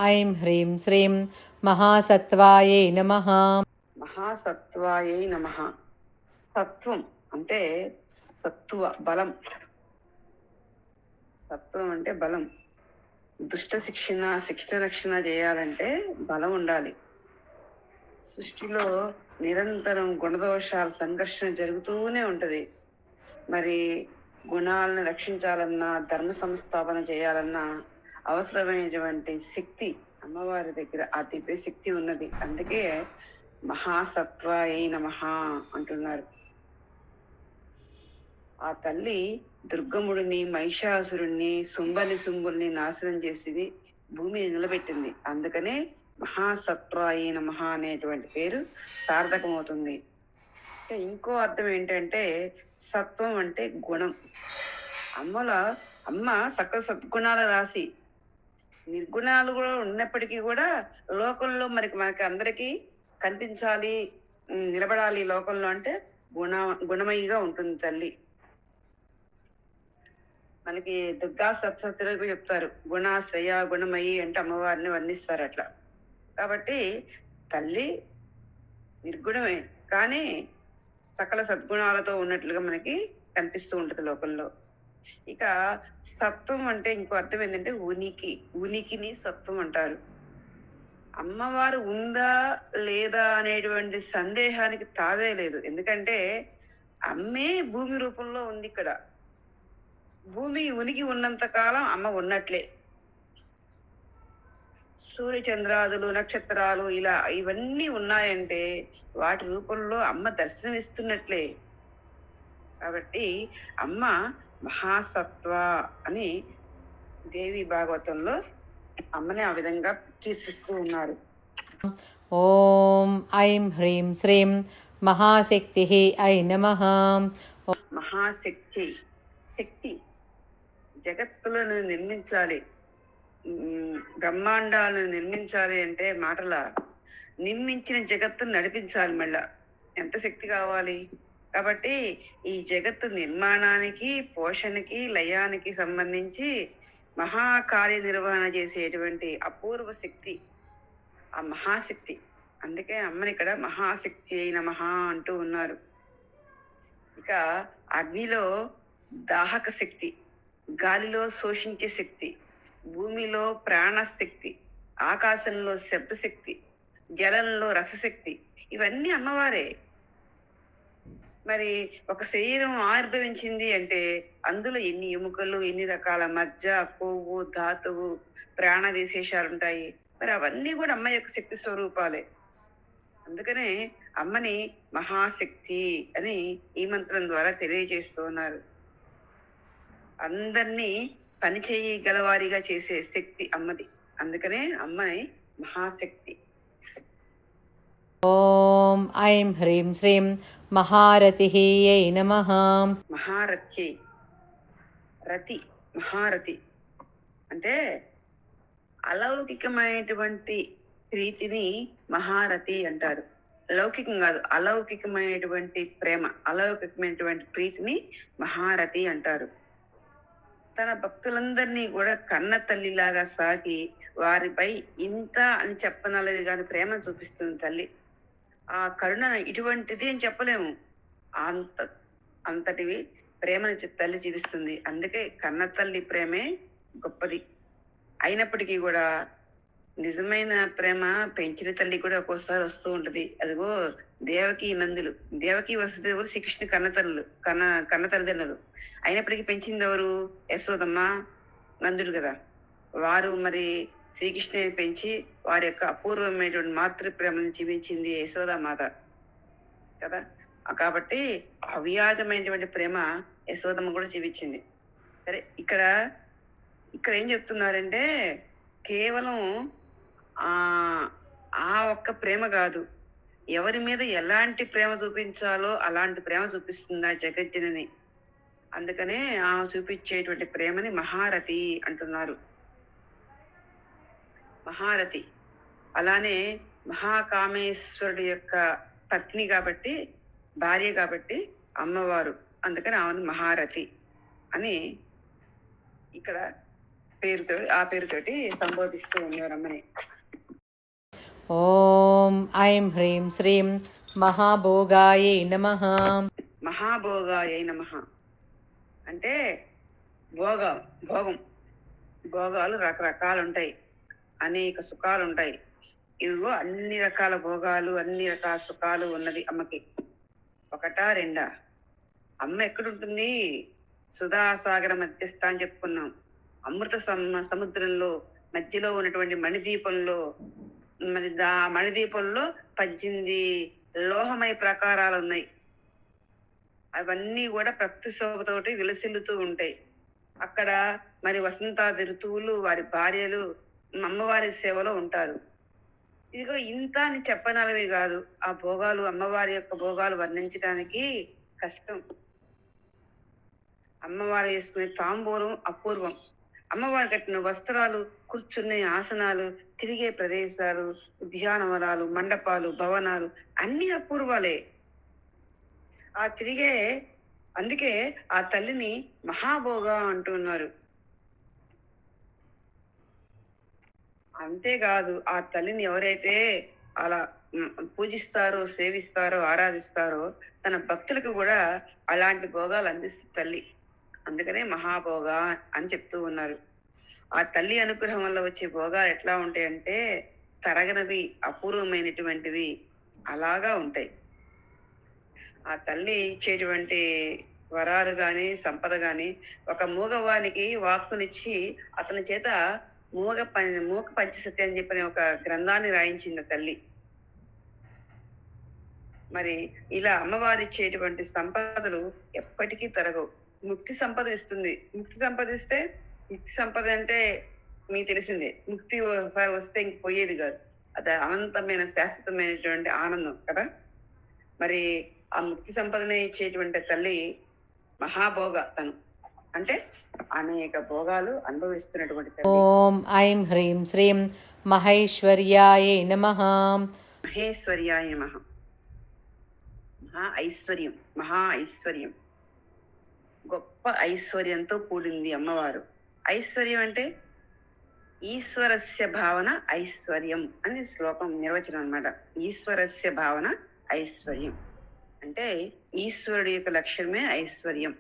ఐం హ్రీం శ్రీం మహాసత్వాయై నమః. మహాసత్వాయై నమః. సత్వం అంటే సత్వ బలం. సత్వం అంటే బలం. దుష్ట శిక్షణ రక్షణ చేయాలంటే బలం ఉండాలి. సృష్టిలో నిరంతరం గుణదోషాల సంఘర్షణ జరుగుతూనే ఉంటది. మరి గుణాలను రక్షించాలన్నా, ధర్మ సంస్థాపన చేయాలన్నా అవసరమైనటువంటి శక్తి అమ్మవారి దగ్గర ఆ దివ్య శక్తి ఉన్నది. అందుకే మహాసత్వాయై నమః అంటున్నారు. ఆ తల్లి దుర్గముడిని, మహిషాసురుణ్ణి, శుంభుల్ని నాశనం చేసి భూమిని నిలబెట్టింది. అందుకనే మహాసత్వాయై నమః అనేటువంటి పేరు సార్థకమవుతుంది. ఇంకో అర్థం ఏంటంటే సత్వం అంటే గుణం. అమ్మ సకల సద్గుణాల రాశి. నిర్గుణాలు కూడా ఉన్నప్పటికీ కూడా లోకంలో మనకి అందరికీ కనిపించాలి, నిలబడాలి లోకంలో అంటే గుణమయిగా ఉంటుంది తల్లి. మనకి దుర్గా సప్తశతిలో చెప్తారు, గుణాశ్రయ గుణమయి అంటే అమ్మవారిని వర్ణిస్తారు అట్లా. కాబట్టి తల్లి నిర్గుణమే కానీ సకల సద్గుణాలతో ఉన్నట్లుగా మనకి కనిపిస్తూ ఉంటది లోకంలో. ఇక సత్వం అంటే ఇంకో అర్థం ఏంటంటే ఉనికిని సత్వం అంటారు. అమ్మవారు ఉందా లేదా అనేటువంటి సందేహానికి తావే లేదు. ఎందుకంటే అమ్మే భూమి రూపంలో ఉంది. ఇక్కడ భూమి ఉనికి ఉన్నంత కాలం అమ్మ ఉన్నట్లే. సూర్య చంద్రాదులు, నక్షత్రాలు ఇలా ఇవన్నీ ఉన్నాయంటే వాటి రూపంలో అమ్మ దర్శనమిస్తున్నట్లే. కాబట్టి అమ్మ మహాసత్వ అని దేవి భాగవతంలో అమ్మని ఆ విధంగా కీర్తిస్తూ ఉన్నారు. ఓం ఐం హ్రీం శ్రీం మహాశక్తి ఐ నమః. మహాశక్తి శక్తి జగత్తులను నిర్మించాలి, బ్రహ్మాండాలను నిర్మించాలి అంటే మాటల నిర్మించిన జగత్తును నడిపించాలి. మళ్ళా ఎంత శక్తి కావాలి? కాబట్టి ఈ జగత్తు నిర్మాణానికి, పోషణకి, లయానికి సంబంధించి మహాకార్య నిర్వహణ చేసేటువంటి అపూర్వ శక్తి ఆ మహాశక్తి. అందుకే అమ్మని ఇక్కడ మహాశక్తి అయిన మహా అంటూ ఉన్నారు. ఇక అగ్నిలో దాహక శక్తి, గాలిలో శోషించే శక్తి, భూమిలో ప్రాణశక్తి, ఆకాశంలో శబ్దశక్తి, జలంలో రసశక్తి, ఇవన్నీ అమ్మవారే. మరి ఒక శరీరం ఆవిర్భవించింది అంటే అందులో ఎన్ని ఎముకలు, ఎన్ని రకాల మజ్జ, కొవ్వు, ధాతువు, ప్రాణ విశేషాలు ఉంటాయి. మరి అవన్నీ కూడా అమ్మ యొక్క శక్తి స్వరూపాలే. అందుకనే అమ్మని మహాశక్తి అని ఈ మంత్రం ద్వారా తెలియజేస్తూ ఉన్నారు. అందరినీ పని చేయగలవారిగా చేసే శక్తి అమ్మది. అందుకనే అమ్మని మహాశక్తి. ఓం ఐం హ్రీం శ్రీం మహారథియై నమః. మహారథ్యై, రతి, మహారథి అంటే అలౌకికమైనటువంటి ప్రీతిని మహారథి అంటారు. లౌకికం కాదు, అలౌకికమైనటువంటి ప్రేమ, అలౌకికమైనటువంటి ప్రీతిని మహారథి అంటారు. తన భక్తులందరినీ కూడా కన్న తల్లిలాగా సాగి వారిపై ఇంత అని చెప్పనలేదు కానీ ప్రేమ చూపిస్తుంది తల్లి. ఆ కరుణ ఇటువంటిది అని చెప్పలేము, అంతటివి ప్రేమని తల్లి చూపిస్తుంది. అందుకే కన్న తల్లి ప్రేమే గొప్పది. అయినప్పటికీ కూడా నిజమైన ప్రేమ పెంచిన తల్లి కూడా ఒక్కోసారి వస్తూ ఉంటది. అదిగో దేవకి నందులు, దేవకి వసుదేవులు శ్రీకృష్ణ కన్న తల్లిదండ్రులు. అయినప్పటికీ పెంచింది ఎవరు? యశోదమ్మ, నందుడు కదా. వారు మరి శ్రీకృష్ణ పెంచి వారి యొక్క అపూర్వమైనటువంటి మాతృ ప్రేమను జీవించింది యశోదామాత కదా. కాబట్టి అవ్యాజమైనటువంటి ప్రేమ యశోదమ్మ కూడా జీవించింది. సరే, ఇక్కడ ఏం చెప్తున్నారంటే కేవలం ఆ ఒక్క ప్రేమ కాదు, ఎవరి మీద ఎలాంటి ప్రేమ చూపించాలో అలాంటి ప్రేమ చూపిస్తుంది ఆ జగజ్జనని. అందుకనే ఆ చూపించేటువంటి ప్రేమని మహారథి అంటున్నారు. మహారథి అలానే మహాకామేశ్వరుడు యొక్క పత్ని కాబట్టి, భార్య కాబట్టి అమ్మవారు. అందుకని ఆమెను మహారథి అని ఇక్కడ పేరుతోటి సంబోధిస్తూ ఉన్నారు అమ్మని. ఓం ఐం హ్రీం శ్రీం మహాభోగాయే నమః. మహాభోగాయ నమః అంటే భోగం. భోగాలు రకరకాలు ఉంటాయి, అనేక సుఖాలు ఉంటాయి. ఇదిగో అన్ని రకాల భోగాలు, అన్ని రకాల సుఖాలు ఉన్నది అమ్మకి. ఒకటా రెండా? అమ్మ ఎక్కడుంటుంది? సుధాసాగర మధ్యస్థ అని చెప్పుకున్నాం. అమృత సముద్రంలో మధ్యలో ఉన్నటువంటి మణిదీపంలో, మరి మణిదీపంలో 18 లోహమయ ప్రాకారాలు ఉన్నాయి. అవన్నీ కూడా ప్రకృతి శోభతోటి విలసిల్లుతూ ఉంటాయి. అక్కడ మరి వసంతాది ఋతువులు వారి భార్యలు అమ్మవారి సేవలో ఉంటారు. ఇదిగో ఇంత అని చెప్పనలవి కాదు. ఆ భోగాలు, అమ్మవారి యొక్క భోగాలు వర్ణించడానికి కష్టం. అమ్మవారు వేసుకునే తాంబూలం అపూర్వం. అమ్మవారు కట్టిన వస్త్రాలు, కూర్చునే ఆసనాలు, తిరిగే ప్రదేశాలు, ఉద్యానవనాలు, మండపాలు, భవనాలు అన్ని అపూర్వాలే. ఆ తిరిగే అందుకే ఆ తల్లిని మహాభోగ అంటున్నారు. అంతేకాదు, ఆ తల్లిని ఎవరైతే అలా పూజిస్తారో, సేవిస్తారో, ఆరాధిస్తారో తన భక్తులకు కూడా అలాంటి భోగాలు అందిస్తుంది తల్లి. అందుకనే మహాభోగ అని చెప్తూ ఉన్నారు. ఆ తల్లి అనుగ్రహం వల్ల వచ్చే భోగాలు ఎట్లా ఉంటాయంటే తరగనవి, అపూర్వమైనటువంటివి అలాగా ఉంటాయి. ఆ తల్లి ఇచ్చేటువంటి వరాలు గాని, సంపద గాని, ఒక మూగవానికి వాక్కునిచ్చి అతని చేత మూక పంచసత్యం అని చెప్పిన ఒక గ్రంథాన్ని రాయించింది తల్లి. మరి ఇలా అమ్మవారి ఇచ్చేటువంటి సంపదలు ఎప్పటికీ తరగవు. ముక్తి సంపద ఇస్తుంది. ముక్తి సంపదిస్తే, ముక్తి సంపద అంటే మీకు తెలిసిందే, ముక్తి ఒకసారి వస్తే ఇంక పోయేది కాదు. అది అనంతమైన శాశ్వతమైనటువంటి ఆనందం కదా. మరి ఆ ముక్తి సంపదనే ఇచ్చేటువంటి తల్లి మహాభోగ. తను అంటే అనేక భోగాలు అనుభవిస్తున్నటువంటి తల్లి. ఓం ఐం హ్రీం శ్రీం మహేశ్వర్యాయే నమః. మహేశ్వర్యాయ నమః. మహా ఐశ్వర్యం, గొప్ప ఐశ్వర్యంతో కూడింది అమ్మవారు. ఐశ్వర్యం అంటే ఈశ్వరస్య భావన ఐశ్వర్యం అని శ్లోకం నిర్వచనం అన్నమాట. ఈశ్వరస్య భావన ఐశ్వర్యం అంటే ఈశ్వరుడు యొక్క లక్ష్యమే ఐశ్వర్యం.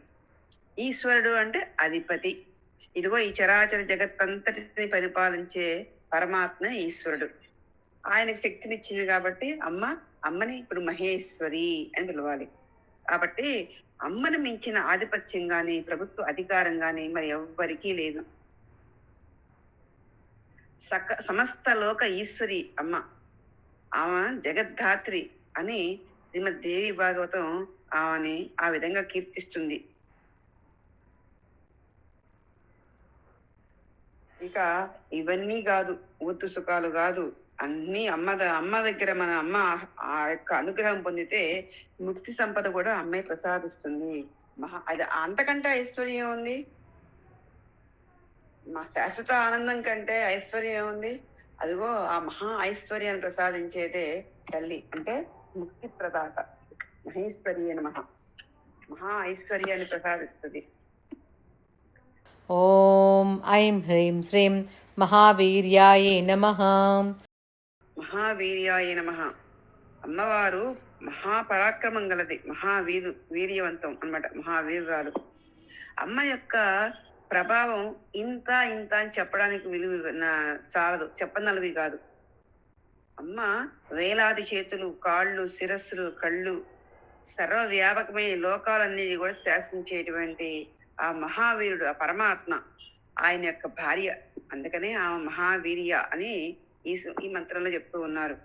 ఈశ్వరుడు అంటే అధిపతి. ఇదిగో ఈ చరాచర జగత్తంతటిని పరిపాలించే పరమాత్మ ఈశ్వరుడు. ఆయనకు శక్తినిచ్చింది కాబట్టి అమ్మని ఇప్పుడు మహేశ్వరి అని పిలవాలి. కాబట్టి అమ్మను మించిన ఆధిపత్యం గాని, ప్రభుత్వ అధికారం గాని మరి ఎవ్వరికీ లేదు. సమస్త లోక ఈశ్వరి అమ్మ. ఆమె జగద్ధాత్రి అని శ్రీమద్ దేవి భాగవతం ఆమెని ఆ విధంగా కీర్తిస్తుంది. ఇక ఇవన్నీ కాదు, ఊతు సుఖాలు కాదు, అన్ని అమ్మ దగ్గర మన అమ్మ ఆ యొక్క అనుగ్రహం పొందితే ముక్తి సంపద కూడా అమ్మే ప్రసాదిస్తుంది. అది అంతకంటే ఐశ్వర్యం ఉంది. మా శాశ్వత ఆనందం కంటే ఐశ్వర్యం ఏముంది? అదిగో ఆ మహా ఐశ్వర్యాన్ని ప్రసాదించేదే తల్లి. అంటే ముక్తి ప్రదాత మహేశ్వరి నమః. మహా ఐశ్వర్యాన్ని ప్రసాదిస్తుంది. ఓం ఐం హ్రీం శ్రీం మహావీర్యాయే నమః. మహావీర్యాయ నమః. అమ్మవారు మహాపరాక్రమం గలది, వీర్యవంతం అన్నమాట, మహావీరురాలు. అమ్మ యొక్క ప్రభావం ఇంత అని చెప్పడానికి చాలదు, చెప్పనలవి కాదు. అమ్మ వేలాది చేతులు, కాళ్ళు, శిరస్సులు, కళ్ళు, సర్వవ్యాపకమైన లోకాలన్నిటి కూడా శాసించేటువంటి ఆ మహావీరుడు, ఆ పరమాత్మ ఆయన యొక్క భార్య. అందుకనే ఆ మహావీర్య అని ఈ మంత్రంలో చెప్తూ ఉన్నారు.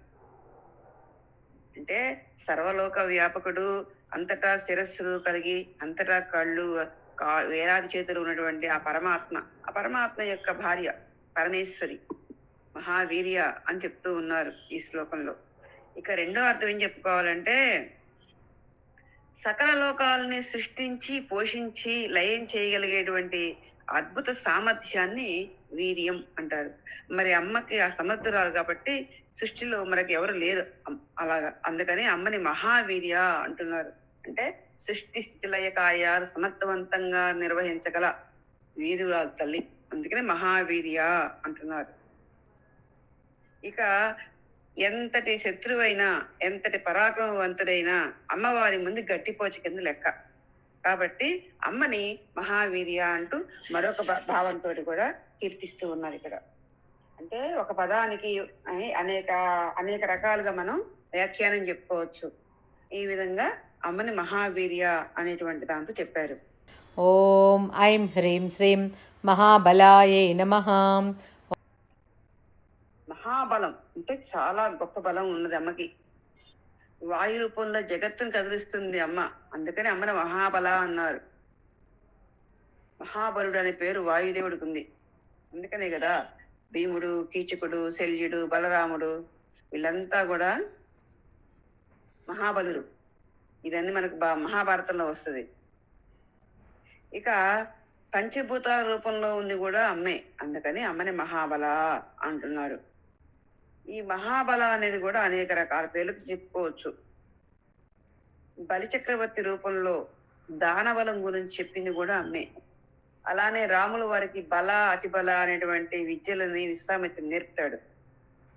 అంటే సర్వలోక వ్యాపకుడు, అంతటా శిరస్సులు కలిగి, అంతటా కళ్ళు, వేలాది చేతులు ఉన్నటువంటి ఆ పరమాత్మ యొక్క భార్య పరమేశ్వరి మహావీర్య అని చెప్తూ ఉన్నారు ఈ శ్లోకంలో. ఇక రెండో అర్థం ఏం చెప్పుకోవాలంటే సకల లోకాలని సృష్టించి, పోషించి, లయం చేయగలిగేటువంటి అద్భుత సామర్థ్యాన్ని వీర్యం అంటారు. మరి అమ్మకి ఆ సమర్థురాలు కాబట్టి సృష్టిలో మనకి ఎవరు లేరు అలాగా. అందుకని అమ్మని మహావీర్య అంటున్నారు. అంటే సృష్టి స్థితి లయ కార్యాలు సమర్థవంతంగా నిర్వహించగల వీరురాలు తల్లి అందుకనే మహావీర్య అంటున్నారు. ఇక ఎంతటి శత్రువైనా, ఎంతటి పరాక్రమవంతుడైనా అమ్మవారి ముందు గట్టిపోచి కింద లెక్క. కాబట్టి అమ్మని మహావీర్య అంటూ మరొక భావంతో కూడా కీర్తిస్తూ ఉన్నారు ఇక్కడ. అంటే ఒక పదానికి అనేక అనేక రకాలుగా మనం వ్యాఖ్యానం చెప్పుకోవచ్చు. ఈ విధంగా అమ్మని మహావీర్య అనేటువంటి దాంతో చెప్పారు. ఓం ఐం హ్రీం శ్రీం మహాబలాయే నమః. మహాబలం అంటే చాలా గొప్ప బలం ఉన్నది అమ్మకి. వాయు రూపంలో జగత్తును కదిలిస్తుంది అమ్మ. అందుకని అమ్మని మహాబల అన్నారు. మహాబలుడు అనే పేరు వాయుదేవుడికి ఉంది. అందుకనే కదా భీముడు, కీచకుడు, శల్యుడు, బలరాముడు వీళ్ళంతా కూడా మహాబలుడు. ఇదన్నీ మనకు మహాభారతంలో వస్తుంది. ఇక పంచభూతాల రూపంలో ఉంది కూడా అమ్మే. అందుకని అమ్మని మహాబల అంటున్నారు. ఈ మహాబల అనేది కూడా అనేక రకాల పేర్లతో చెప్పుకోవచ్చు. బలిచక్రవర్తి రూపంలో దానబలం గురించి చెప్పింది కూడా అమ్మే. అలానే రాములు వారికి బల అతిబల అనేటువంటి విద్యలని విశ్వామిత్రుడు నేర్పుతాడు.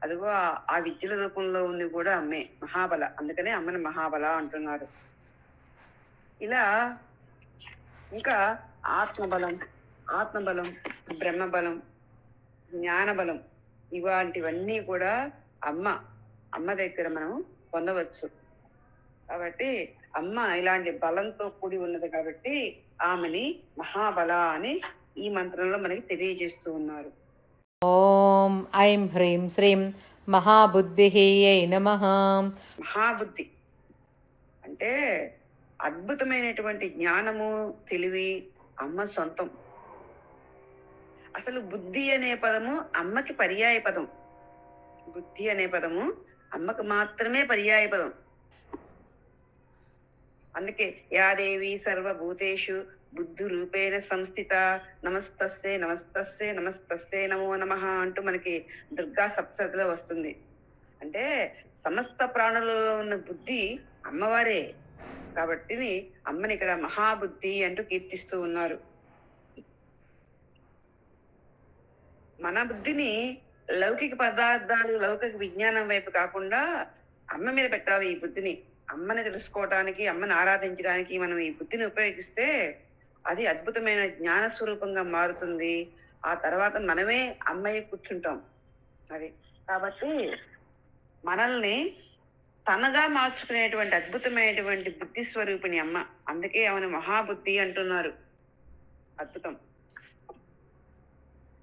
అదిగో ఆ విద్యల రూపంలో ఉంది కూడా అమ్మే, మహాబల. అందుకనే అమ్మని మహాబల అంటున్నారు. ఇలా ఇంకా ఆత్మబలం, బ్రహ్మబలం, జ్ఞానబలం ఇలాంటివన్నీ కూడా అమ్మ దగ్గర మనం పొందవచ్చు. కాబట్టి అమ్మ ఇలాంటి బలంతో కూడి ఉన్నది కాబట్టి ఆమెని మహాబల అని ఈ మంత్రంలో మనకి తెలియజేస్తూ ఉన్నారు. ఓం ఐం హ్రీం శ్రీం మహాబుద్ధిహేయై నమః. మహాబుద్ధి అంటే అద్భుతమైనటువంటి జ్ఞానము, తెలివి అమ్మ సొంతం. అసలు బుద్ధి అనే పదము అమ్మకి పర్యాయ పదం. బుద్ధి అనే పదము అమ్మకి మాత్రమే పర్యాయ పదం. అందుకే యాదేవి సర్వభూతేషు బుద్ధి రూపేణ సంస్థిత నమస్తస్సే నమస్తస్సే నమస్తస్సే నమో నమః అంటూ మనకి దుర్గా సప్తశతిలో వస్తుంది. అంటే సమస్త ప్రాణులలో ఉన్న బుద్ధి అమ్మవారే. కాబట్టి అమ్మని ఇక్కడ మహాబుద్ధి అంటూ కీర్తిస్తూ ఉన్నారు. మన బుద్ధిని లౌకిక పదార్థాలు, లౌకిక విజ్ఞానం వైపు కాకుండా అమ్మ మీద పెట్టాలి. ఈ బుద్ధిని అమ్మని తెలుసుకోవటానికి, అమ్మని ఆరాధించడానికి మనం ఈ బుద్ధిని ఉపయోగిస్తే అది అద్భుతమైన జ్ఞాన స్వరూపంగా మారుతుంది. ఆ తర్వాత మనమే అమ్మయ్య కూర్చుంటాం. అది కాబట్టి మనల్ని తనగా మార్చుకునేటువంటి అద్భుతమైనటువంటి బుద్ధి స్వరూపిణి అమ్మ. అందుకే ఆమెను మహాబుద్ధి అంటున్నారు. అద్భుతం.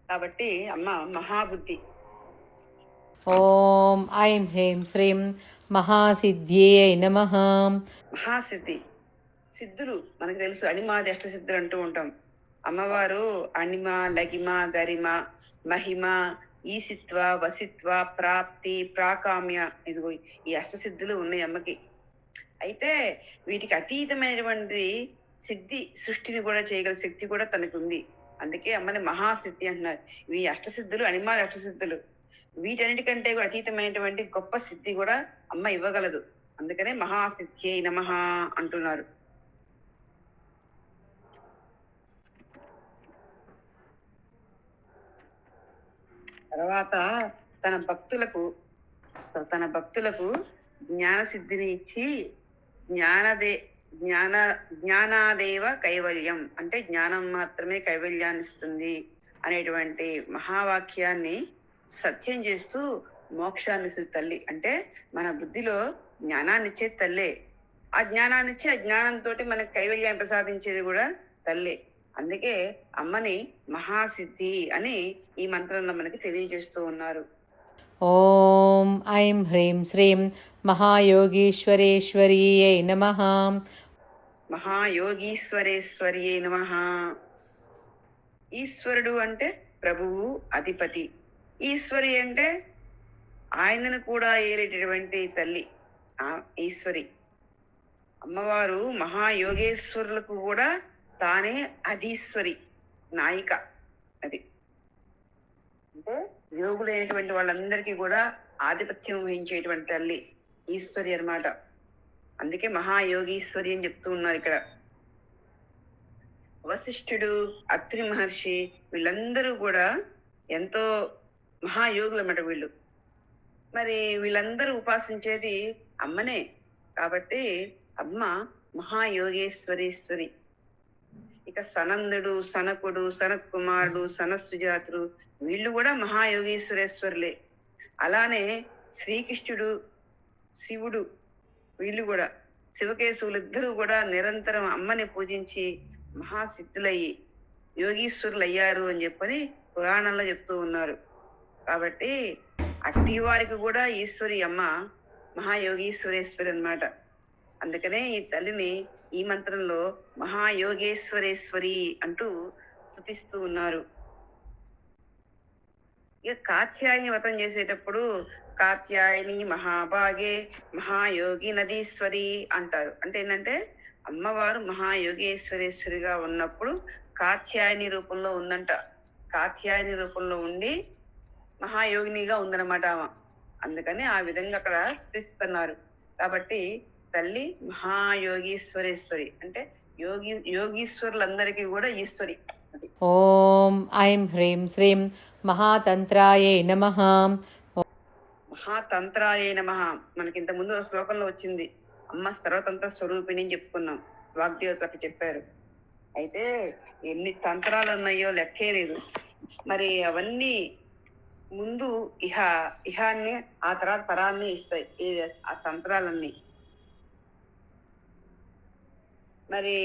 కాబట్టి అమ్మ మహాబుద్ధి. ఓం ఐం హ్రీం శ్రీం మహాసిద్ధ్యై నమః. మహాసిద్ధి, సిద్ధులు మనకు తెలుసు. అణిమాది అష్టసిద్ధులు అంటూ ఉంటాం. అమ్మవారు అణిమ, లగిమ, గరిమ, మహిమ, ఈసిత్వ, వసిత్వ, ప్రాప్తి, ప్రాకామ్య, ఇదిగో ఈ అష్టసిద్ధులు ఉన్నాయి అమ్మకి. అయితే వీటికి అతీతమైనటువంటి సిద్ధి, సృష్టిని కూడా చేయగల శక్తి కూడా తనకు ఉంది. అందుకే అమ్మని మహాసిద్ధి అంటున్నారు. ఇవి అష్టసిద్ధులు, అణిమాది అష్టసిద్ధులు. వీటన్నిటికంటే కూడా అతీతమైనటువంటి గొప్ప సిద్ధి కూడా అమ్మ ఇవ్వగలదు. అందుకనే మహాసిద్ధ్యై నమః అంటున్నారు. తర్వాత తన భక్తులకు జ్ఞాన సిద్ధిని ఇచ్చి జ్ఞానాదేవ కైవల్యం అంటే జ్ఞానం మాత్రమే కైవల్యాన్ని ఇస్తుంది అనేటువంటి మహావాక్యాన్ని సత్యం చేస్తూ మోక్షాన్ని ఇస్తుంది తల్లి. అంటే మన బుద్ధిలో జ్ఞానాన్ని ఇచ్చేది తల్లే. ఆ జ్ఞానాన్ని ఇచ్చి ఆ జ్ఞానంతో మనకు కైవల్యాన్ని ప్రసాదించేది కూడా తల్లే. అందుకే అమ్మని మహాసిద్ధి అని ఈ మంత్రంలో మనకి తెలియజేస్తూ ఉన్నారు. ఓం ఐం హ్రీం శ్రీం మహాయోగీశ్వరేశ్వర్యై నమః. మహాయోగీశ్వరేశ్వర్యై నమః. ఈశ్వరుడు అంటే ప్రభువు, అధిపతి. ఈశ్వరి అంటే ఆయనను కూడా ఏలేటటువంటి తల్లి ఈశ్వరి. అమ్మవారు మహాయోగేశ్వరులకు కూడా తానే అధీశ్వరి, నాయిక. అది అంటే యోగులైనటువంటి వాళ్ళందరికీ కూడా ఆధిపత్యం వహించేటువంటి తల్లి ఈశ్వరి అన్నమాట. అందుకే మహాయోగీశ్వరి అని చెప్తూ ఉన్నారు ఇక్కడ. వశిష్ఠుడు, అత్రి మహర్షి వీళ్ళందరూ కూడా ఎంతో మహాయోగులు అన్నమాట వీళ్ళు. మరి వీళ్ళందరూ ఉపాసించేది అమ్మనే. కాబట్టి అమ్మ మహాయోగేశ్వరీశ్వరి. ఇక సనందుడు, సనకుడు, సనత్ కుమారుడు, సనత్సుజాతుడు వీళ్ళు కూడా మహాయోగీశ్వరేశ్వరులే. అలానే శ్రీకృష్ణుడు, శివుడు వీళ్ళు కూడా శివకేశవులిద్దరూ కూడా నిరంతరం అమ్మని పూజించి మహాసిద్ధులయ్యి యోగీశ్వరులు అయ్యారు అని చెప్పని పురాణంలో చెప్తూ ఉన్నారు. కాబట్టి అట్టి వారికి కూడా ఈశ్వరి అమ్మ మహాయోగీశ్వరేశ్వరి అన్నమాట. అందుకనే ఈ తల్లిని ఈ మంత్రంలో మహాయోగేశ్వరేశ్వరి అంటూ స్తుతిస్తూ ఉన్నారు. ఇక కాత్యాయని వ్రతం చేసేటప్పుడు కాత్యాయని మహాభాగే మహాయోగి నదీశ్వరి అంటారు. అంటే ఏంటంటే అమ్మవారు మహాయోగేశ్వరేశ్వరిగా ఉన్నప్పుడు కాత్యాయని రూపంలో ఉందంట. కాత్యాయని రూపంలో ఉండి మహాయోగినిగా ఉందన్నమాట ఆమె. అందుకని ఆ విధంగా అక్కడ స్తుతిస్తున్నారు. కాబట్టి తల్లి మహాయోగీశ్వరేశ్వరి అంటే యోగీశ్వరులందరికీ కూడా ఈశ్వరి. అది ఓం ఐం హ్రీం శ్రీం మహాతంత్రాయే నమః. మహాతంత్రాయే నమః. మనకి ఇంత ముందు శ్లోకంలో వచ్చింది, అమ్మ సర్వతంత్ర స్వరూపిణి అని చెప్పుకున్నాం. వాగ్దేవతకి చెప్పారు. అయితే ఎన్ని తంత్రాలు ఉన్నాయో లెక్కే లేదు. మరి అవన్నీ ముందు ఇహాన్ని ఆ తర్వాత పరాన్ని ఇస్తాయి ఆ తంత్రాలన్నీ. మరి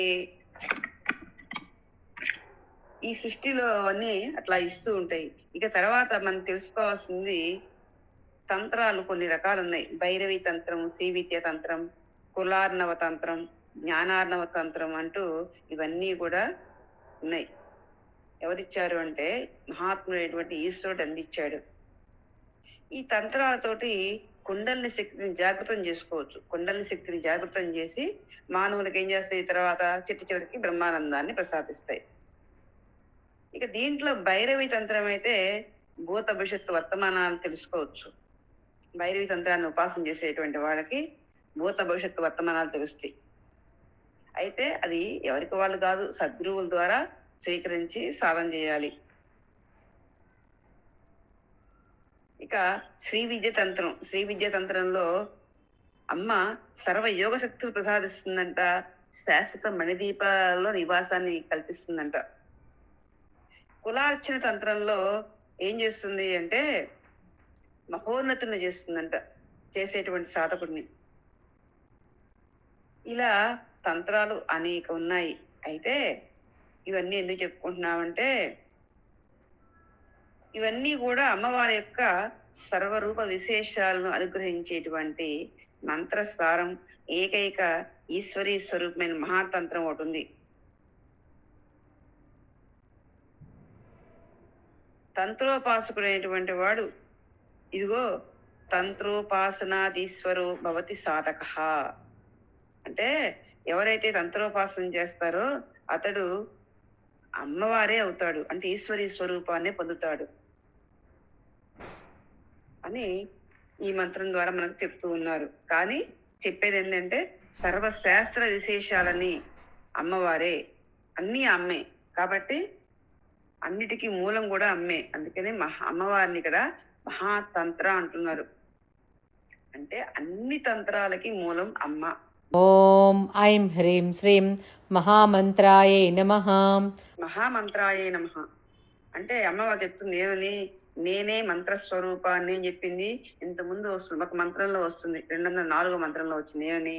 ఈ సృష్టిలో అన్నీ అట్లా ఇస్తూ ఉంటాయి. ఇక తర్వాత మనం తెలుసుకోవాల్సింది తంత్రాలు కొన్ని రకాలు ఉన్నాయి. భైరవి తంత్రం, శ్రీవిద్య తంత్రం, కులార్ణవ తంత్రం, జ్ఞానార్ణవ తంత్రం అంటూ ఇవన్నీ కూడా ఉన్నాయి. ఎవరిచ్చారు అంటే మహాత్ముడైనటువంటి ఈశ్వరుడు అందించాడు. ఈ తంత్రాలతోటి కుండలిని శక్తిని జాగృతం చేసుకోవచ్చు. కుండలిని శక్తిని జాగృతం చేసి మానవునికి ఏం చేస్తాయి, తర్వాత చివరికి బ్రహ్మానందాన్ని ప్రసాదిస్తాయి. ఇక దీంట్లో భైరవి తంత్రం అయితే భూత భవిష్యత్తు వర్తమానాలు తెలుసుకోవచ్చు. భైరవి తంత్రాన్ని ఉపాసన చేసేటువంటి వాళ్ళకి భూత భవిష్యత్తు వర్తమానాలు తెలుస్తాయి. అయితే అది ఎవరికి వాళ్ళు కాదు, సద్గురువుల ద్వారా స్వీకరించి సాధన చేయాలి. ఇక శ్రీ విద్య తంత్రంలో అమ్మ సర్వ యోగ శక్తులు ప్రసాదిస్తుందంట. శాశ్వత మణిదీపాల్లో నివాసాన్ని కల్పిస్తుందంట. కులార్చన తంత్రంలో ఏం చేస్తుంది అంటే మహోన్నతుని చేస్తుందంట చేసేటువంటి సాధకుడిని. ఇలా తంత్రాలు అనేక ఉన్నాయి. అయితే ఇవన్నీ ఎందుకు చెప్పుకుంటున్నామంటే ఇవన్నీ కూడా అమ్మవారి యొక్క సర్వరూప విశేషాలను అనుగ్రహించేటువంటి మంత్రసారం, ఏకైక ఈశ్వరీ స్వరూపమైన మహాతంత్రం ఒకటి ఉంది. తంత్రోపాసకుడైనటువంటి వాడు ఇదిగో తంత్రోపాసనాదీశ్వరో భవతి సాధక. అంటే ఎవరైతే తంత్రోపాసన చేస్తారో అతడు అమ్మవారే అవుతాడు, అంటే ఈశ్వరీ స్వరూపాన్ని పొందుతాడు అని ఈ మంత్రం ద్వారా మనకు చెప్తూ ఉన్నారు. కానీ చెప్పేది ఏంటంటే సర్వశాస్త్ర విశేషాలని అమ్మవారే, అన్నీ అమ్మే. కాబట్టి అన్నిటికీ మూలం కూడా అమ్మే. అందుకనే అమ్మవారిని ఇక్కడ మహాతంత్ర అంటున్నారు. అంటే అన్ని తంత్రాలకి మూలం అమ్మ. ఓం ఐం హ్రీం శ్రీం మహామంత్రాయే నమః. మహామంత్రాయే నమః అంటే అమ్మవారు చెప్తుంది ఏమని, నేనే మంత్రస్వరూపాన్ని అని చెప్పింది. ఇంతకుముందు వస్తుంది ఒక మంత్రంలో వస్తుంది, 204వ మంత్రంలో వచ్చింది ఏమని,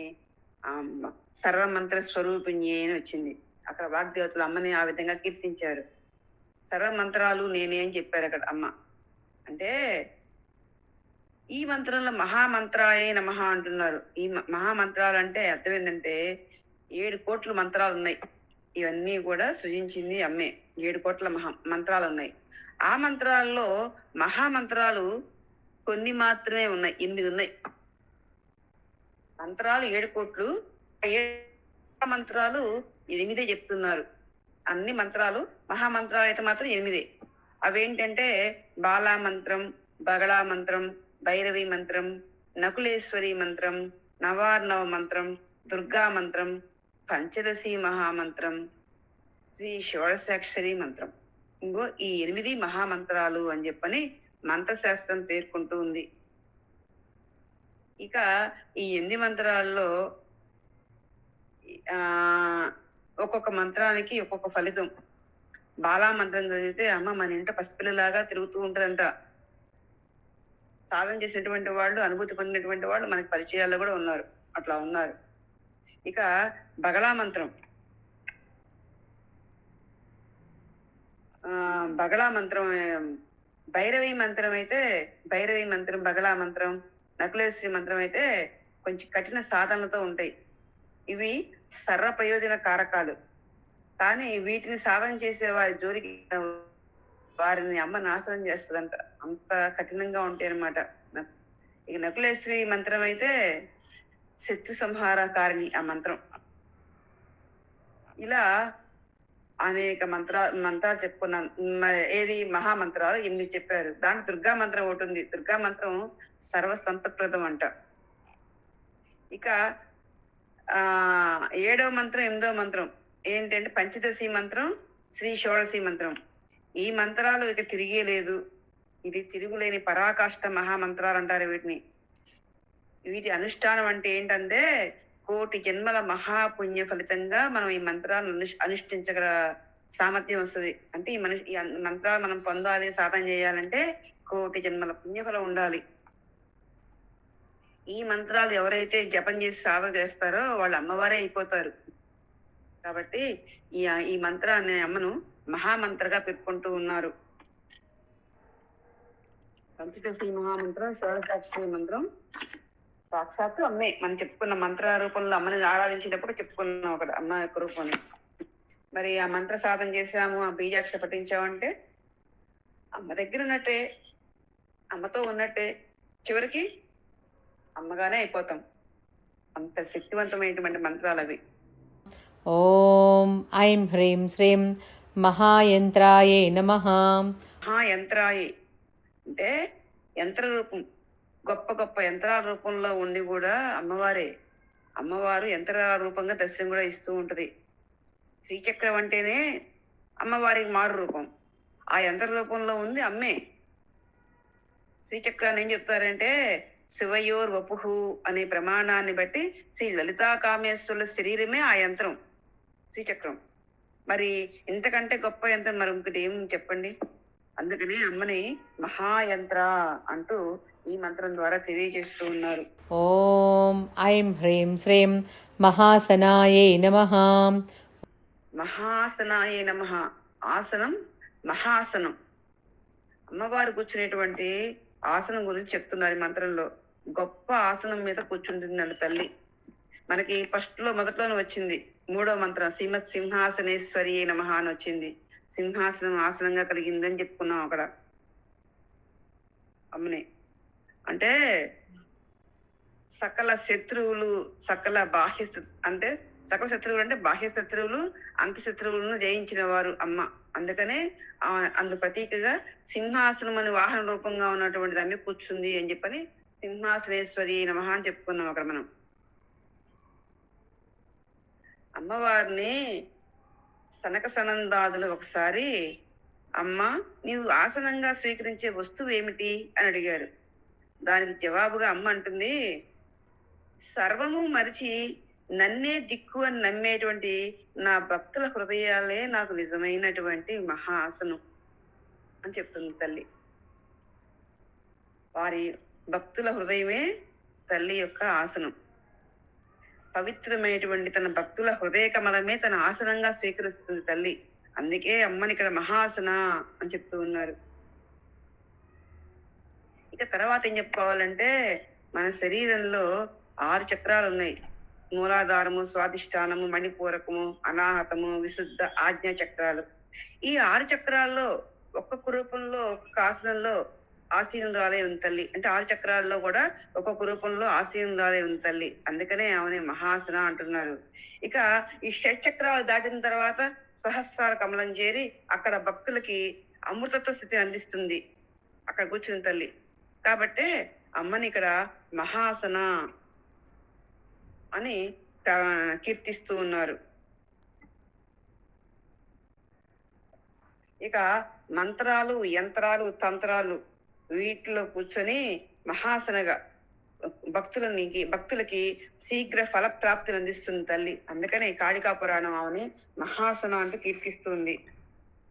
సర్వమంత్ర స్వరూపిణి అని వచ్చింది. అక్కడ వాగ్దేవతలు అమ్మని ఆ విధంగా కీర్తించారు. సర్వమంత్రాలు నేనే అని చెప్పారు అక్కడ అమ్మ. అంటే ఈ మంత్రంలో మహామంత్రాయే నమః అంటున్నారు. ఈ మహామంత్రాలు అంటే అర్థం ఏంటంటే 7 కోట్ల మంత్రాలు ఉన్నాయి. ఇవన్నీ కూడా సృజించింది అమ్మే. 7 కోట్ల మంత్రాలు ఉన్నాయి. ఆ మంత్రాల్లో మహామంత్రాలు కొన్ని మాత్రమే ఉన్నాయి, 8 ఉన్నాయి. మంత్రాలు 7 కోట్లు, 7 మంత్రాలు 8 చెప్తున్నారు. అన్ని మంత్రాలు మహామంత్రాలు అయితే మాత్రం 8. అవేంటంటే బాలా మంత్రం, బగళా మంత్రం, భైరవి మంత్రం, నకులేశ్వరి మంత్రం, నవార్ణవ మంత్రం, దుర్గా మంత్రం, పంచదశి మహామంత్రం, శ్రీ షోడశాక్షరి మంత్రం. ఇంకో ఈ 8 మహామంత్రాలు అని చెప్పని మంత్రశాస్త్రం పేర్కొంటూ ఉంది. ఇక ఈ 8 మంత్రాల్లో ఆ ఒక్కొక్క మంత్రానికి ఒక్కొక్క ఫలితం. బాలా మంత్రం చదివితే అమ్మ మన ఇంట పసిపిల్లలాగా తిరుగుతూ ఉంటదంట. సాధన చేసినటువంటి వాళ్ళు, అనుభూతి పొందినటువంటి వాళ్ళు మనకి పరిచయాల్లో కూడా ఉన్నారు. అట్లా ఉన్నారు. ఇక బగలా మంత్రం. బగలా మంత్రం, భైరవి మంత్రం, బగలా మంత్రం, నకులేశ్వరి మంత్రం అయితే కొంచెం కఠిన సాధనలతో ఉంటాయి. ఇవి సర్వ ప్రయోజన కారకాలు. కానీ వీటిని సాధన చేసే వారి జోలికి వారిని అమ్మ నాశనం చేస్తుందంట. అంత కఠినంగా ఉంటాయి అన్నమాట. ఇక నకులేశ్వరి మంత్రం అయితే శత్రు సంహారకారిణి ఆ మంత్రం. ఇలా అనేక మంత్రాలు చెప్పుకున్నాను. ఏది మహామంత్రాలు 8 చెప్పారు. దాంట్లో దుర్గా మంత్రం ఒకటి ఉంది. దుర్గా మంత్రం సర్వ సంపత్ప్రదం అంట. ఇక 7వ మంత్రం, 8వ మంత్రం ఏంటంటే పంచదశి మంత్రం, శ్రీ షోడశి మంత్రం. ఈ మంత్రాలు ఇక తిరిగే లేదు. ఇది తిరుగులేని పరాకాష్ట మహామంత్రాలు అంటారు వీటిని. వీటి అనుష్ఠానం అంటే ఏంటంటే కోటి జన్మల మహాపుణ్య ఫలితంగా మనం ఈ మంత్రాలను అనుష్ఠించగల సామర్థ్యం వస్తుంది. అంటే ఈ మంత్రాలు మనం పొందాలి, సాధన చేయాలంటే కోటి జన్మల పుణ్యఫలం ఉండాలి. ఈ మంత్రాలు ఎవరైతే జపం చేసి సాధన చేస్తారో వాళ్ళు అమ్మవారే అయిపోతారు. కాబట్టి ఈ మంత్రాన్ని అమ్మను మహామంత్రగా పెట్టుకుంటూ ఉన్నారు. పంచదశి మహామంత్రం, షోడశాక్షరి మంత్రం సాక్షాత్తు అమ్మే. మనం చెప్పుకున్న మంత్ర రూపంలో అమ్మని ఆరాధించేటప్పుడు చెప్పుకున్నాం అక్కడ అమ్మ యొక్క రూపాన్ని. మరి ఆ మంత్ర సాధన చేసాము, ఆ బీజాక్ష పఠించామంటే అమ్మ దగ్గర ఉన్నట్టే, అమ్మతో ఉన్నట్టే, చివరికి అమ్మగానే అయిపోతాం. అంత శక్తివంతమైనటువంటి మంత్రాలు అవి. ఓం ఐం హ్రీం శ్రీం మహాయంత్రాయే నమః. మహాయంత్రాయే అంటే యంత్ర రూపం, గొప్ప గొప్ప యంత్రాల రూపంలో ఉండి కూడా అమ్మవారు యంత్ర రూపంగా దర్శనం కూడా ఇస్తూ ఉంటది. శ్రీచక్రం అంటేనే అమ్మవారికి మారు రూపం. ఆ యంత్ర రూపంలో ఉంది అమ్మే. శ్రీచక్రాన్ని ఏం చెప్తారంటే శివయోర్ వపుహు అనే ప్రమాణాన్ని బట్టి శ్రీ లలితా కామేశ్వరుల శరీరమే ఆ యంత్రం, శ్రీచక్రం. మరి ఇంతకంటే గొప్ప యంత్రం మరి ఇంకటి ఏం చెప్పండి. అందుకని అమ్మని మహాయంత్ర అంటూ ఈ మంత్రం ద్వారా తెలియజేస్తూ ఉన్నారు. ఓం ఐం హ్రీం శ్రీం మహాసనాయే నమః. మహాసనాయే నమః. ఆసనం మహాసనం, అమ్మవారు కూర్చునేటువంటి ఆసనం గురించి చెప్తున్నారు ఈ మంత్రంలో. గొప్ప ఆసనం మీద కూర్చుంటుందండి తల్లి. మనకి మొదట్లోనే వచ్చింది 3వ మంత్రం శ్రీమత్ సింహాసనేశ్వరి నమః అని వచ్చింది. సింహాసనం ఆసనంగా కలిగిందని చెప్పుకున్నాం అక్కడ అమ్మని. అంటే సకల శత్రువులు అంటే బాహ్య శత్రువులు, అంత శత్రువులను జయించిన వారు అమ్మ. అందుకనే అందు ప్రతీకగా సింహాసనం అని వాహన రూపంగా ఉన్నటువంటి దాన్ని కూర్చుంది అని చెప్పని సింహాసనేశ్వరి నమః అని చెప్పుకున్నాం అక్కడ మనం. అమ్మవారిని సనక సనందాదులు ఒకసారి అమ్మ నీవు ఆసనంగా స్వీకరించే వస్తువు ఏమిటి అని అడిగారు. దానికి జవాబుగా అమ్మ అంటుంది, సర్వము మరిచి నన్నే దిక్కు అని నమ్మేటువంటి నా భక్తుల హృదయాలే నాకు నిజమైనటువంటి మహా ఆసనం అని చెప్తుంది తల్లి. వారి భక్తుల హృదయమే తల్లి యొక్క ఆసనం. పవిత్రమైనటువంటి తన భక్తుల హృదయ కమలమే తన ఆసనంగా స్వీకరిస్తుంది తల్లి. అందుకే అమ్మని ఇక్కడ మహాసన అని చెప్తూ ఉన్నారు. ఇక తర్వాత ఏం చెప్పుకోవాలంటే మన శరీరంలో 6 చక్రాలు ఉన్నాయి. మూలాధారము, స్వాధిష్టానము, మణిపూరకము, అనాహతము, విశుద్ధ, ఆజ్ఞా చక్రాలు. ఈ 6 చక్రాల్లో ఒక్కొక్క రూపంలో ఒక్కొక్క ఆసనంలో ఆసీనురాలే ఉంది తల్లి. అంటే 6 చక్రాల్లో కూడా ఒక్కొక్క రూపంలో ఆసీనురాలే ఉంది తల్లి. అందుకనే ఆమెని మహాసన అంటున్నారు. ఇక ఈ 6 చక్రాలు దాటిన తర్వాత సహస్రాల కమలం చేరి అక్కడ భక్తులకి అమృతత్వ స్థితిని అందిస్తుంది అక్కడ కూర్చుని తల్లి. కాబట్టి అమ్మని ఇక్కడ మహాసన అని కీర్తిస్తూ ఉన్నారు. ఇక మంత్రాలు, యంత్రాలు, తంత్రాలు వీటిలో కూర్చొని మహాసనగా భక్తులకి శీఘ్ర ఫలప్రాప్తిని అందిస్తుంది తల్లి. అందుకనే కాళికా పురాణం ఆమెని మహాసన అంటూ కీర్తిస్తుంది.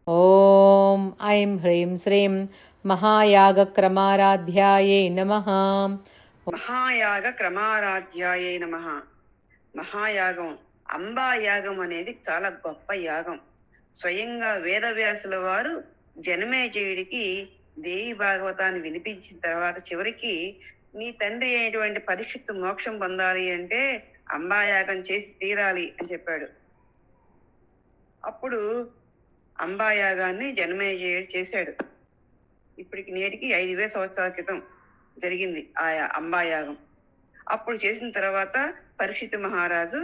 ఓం ఐం హ్రీం శ్రీం మహాయాగక్రమారాధ్యాయై నమః. మహాయాగ క్రమారాధ్యాయై నమః. మహాయాగం, అంబా యాగం అనేది చాలా గొప్ప యాగం. స్వయంగా వేదవ్యాసుల వారు జనమేజయుడికి దేవి భాగవతాన్ని వినిపించిన తర్వాత చివరికి నీ తండ్రి అయినటువంటి పరీక్షిత్తు మోక్షం పొందాలి అంటే అంబాయాగం చేసి తీరాలి అని చెప్పాడు. అప్పుడు అంబాయాగాన్ని జనమేజయుడు చేశాడు. ఇప్పటికి నేటికి 5,000 సంవత్సరాల క్రితం జరిగింది ఆ అంబాయాగం. అప్పుడు చేసిన తర్వాత పరీక్షిత్ మహారాజు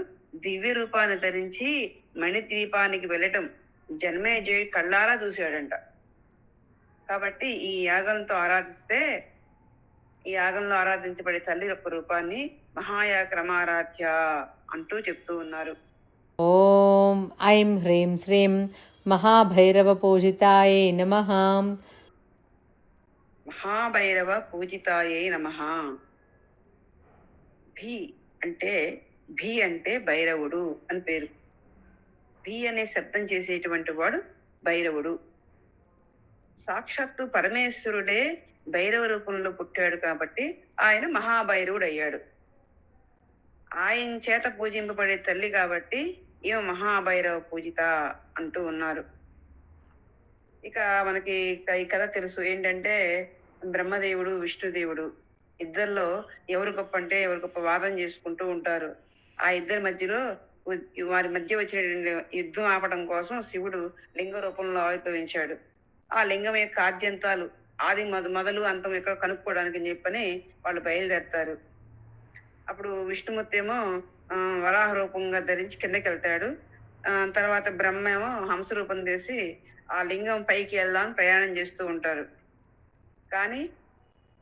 దివ్య రూపాన్ని ధరించి మణిద్వీపానికి వెళ్ళటం జనమేజయుడు కళ్ళారా చూశాడంట. కాబట్టి ఈ యాగంతో ఆరాధిస్తే, ఈ యాగంలో ఆరాధించబడే తల్లి యొక్క రూపాన్ని మహాయాగ క్రమారాధ్య అంటూ చెప్తూ ఉన్నారు. ఓం ఐం హ్రీం శ్రీం మహాభైరవ పూజితాయై నమః. మహాభైరవ పూజితాయై నమః. భీ అంటే భైరవుడు అని పేరు. భీ అనే శబ్దం చేసేటువంటి వాడు భైరవుడు. సాక్షాత్తు పరమేశ్వరుడే భైరవ రూపంలో పుట్టాడు కాబట్టి ఆయన మహాభైరవుడు అయ్యాడు. ఆయన చేత పూజింపబడే తల్లి కాబట్టి ఈమె మహాభైరవ పూజిత అంటూ ఉన్నారు. ఇక మనకి ఈ కథ తెలుసు ఏంటంటే, బ్రహ్మదేవుడు విష్ణుదేవుడు ఇద్దరిలో ఎవరు గొప్ప అంటే ఎవరు గొప్ప వాదం చేసుకుంటూ ఉంటారు. ఆ ఇద్దరి మధ్యలో వారి మధ్య వచ్చిన యుద్ధం ఆపడం కోసం శివుడు లింగ రూపంలో ఆవిర్భవించాడు. ఆ లింగం యొక్క ఆద్యంతాలు ఆది మొదలు అంతం ఎక్కడ కనుక్కోవడానికి చెప్పని వాళ్ళు బయలుదేరతారు. అప్పుడు విష్ణుమూర్తి ఏమో వరాహ రూపంగా ధరించి కిందకి వెళ్తాడు. తర్వాత బ్రహ్మ ఏమో హంస రూపం చేసి ఆ లింగం పైకి వెళ్దామని ప్రయాణం చేస్తూ ఉంటారు. కానీ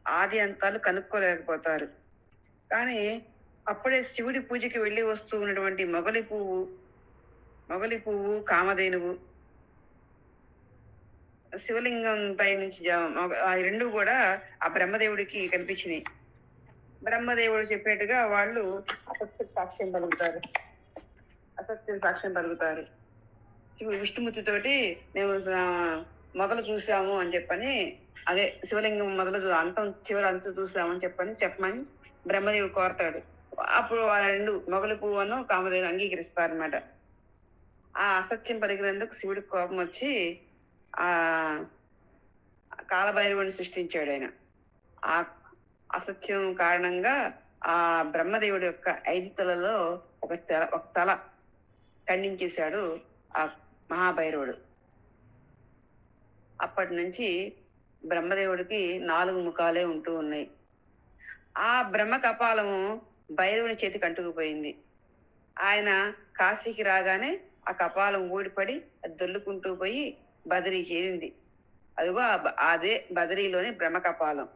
ఆది అంతాలు కనుక్కోలేకపోతారు. కానీ అప్పుడే శివుడి పూజకి వెళ్ళి వస్తూ ఉన్నటువంటి మొగలి పువ్వు కామధేనువు శివలింగం పై నుంచి ఆ రెండు కూడా ఆ బ్రహ్మదేవుడికి కనిపించినాయి. బ్రహ్మదేవుడు చెప్పినట్టుగా వాళ్ళు అసత్య సాక్ష్యం పలుకుతారు. విష్ణుమూర్తితోటి మేము మొదలు చూసాము అని చెప్పని, అదే శివలింగం చివరి అంత చూసామని చెప్పమని బ్రహ్మదేవుడు కోరతాడు. అప్పుడు ఆ రెండు మొగలి పువ్వును కామదేవుని అంగీకరిస్తారనమాట. ఆ అసత్యం పలికినందుకు శివుడికి కోపం వచ్చి ఆ కాలభైరవుని సృష్టించాడు. ఆయన ఆ అసత్యం కారణంగా ఆ బ్రహ్మదేవుడి యొక్క 5 తలలో ఒక తల ఖండించేశాడు ఆ మహాభైరవుడు. అప్పటి నుంచి బ్రహ్మదేవుడికి 4 ముఖాలే ఉంటూ ఉన్నాయి. ఆ బ్రహ్మ కపాలము భైరవుని చేతికి అంటుకుపోయింది. ఆయన కాశీకి రాగానే ఆ కపాలం ఊడిపడి అది దొల్లుకుంటూ పోయి బదరీ చేరింది. అదిగో అదే బదరీలోని బ్రహ్మ కపాలం.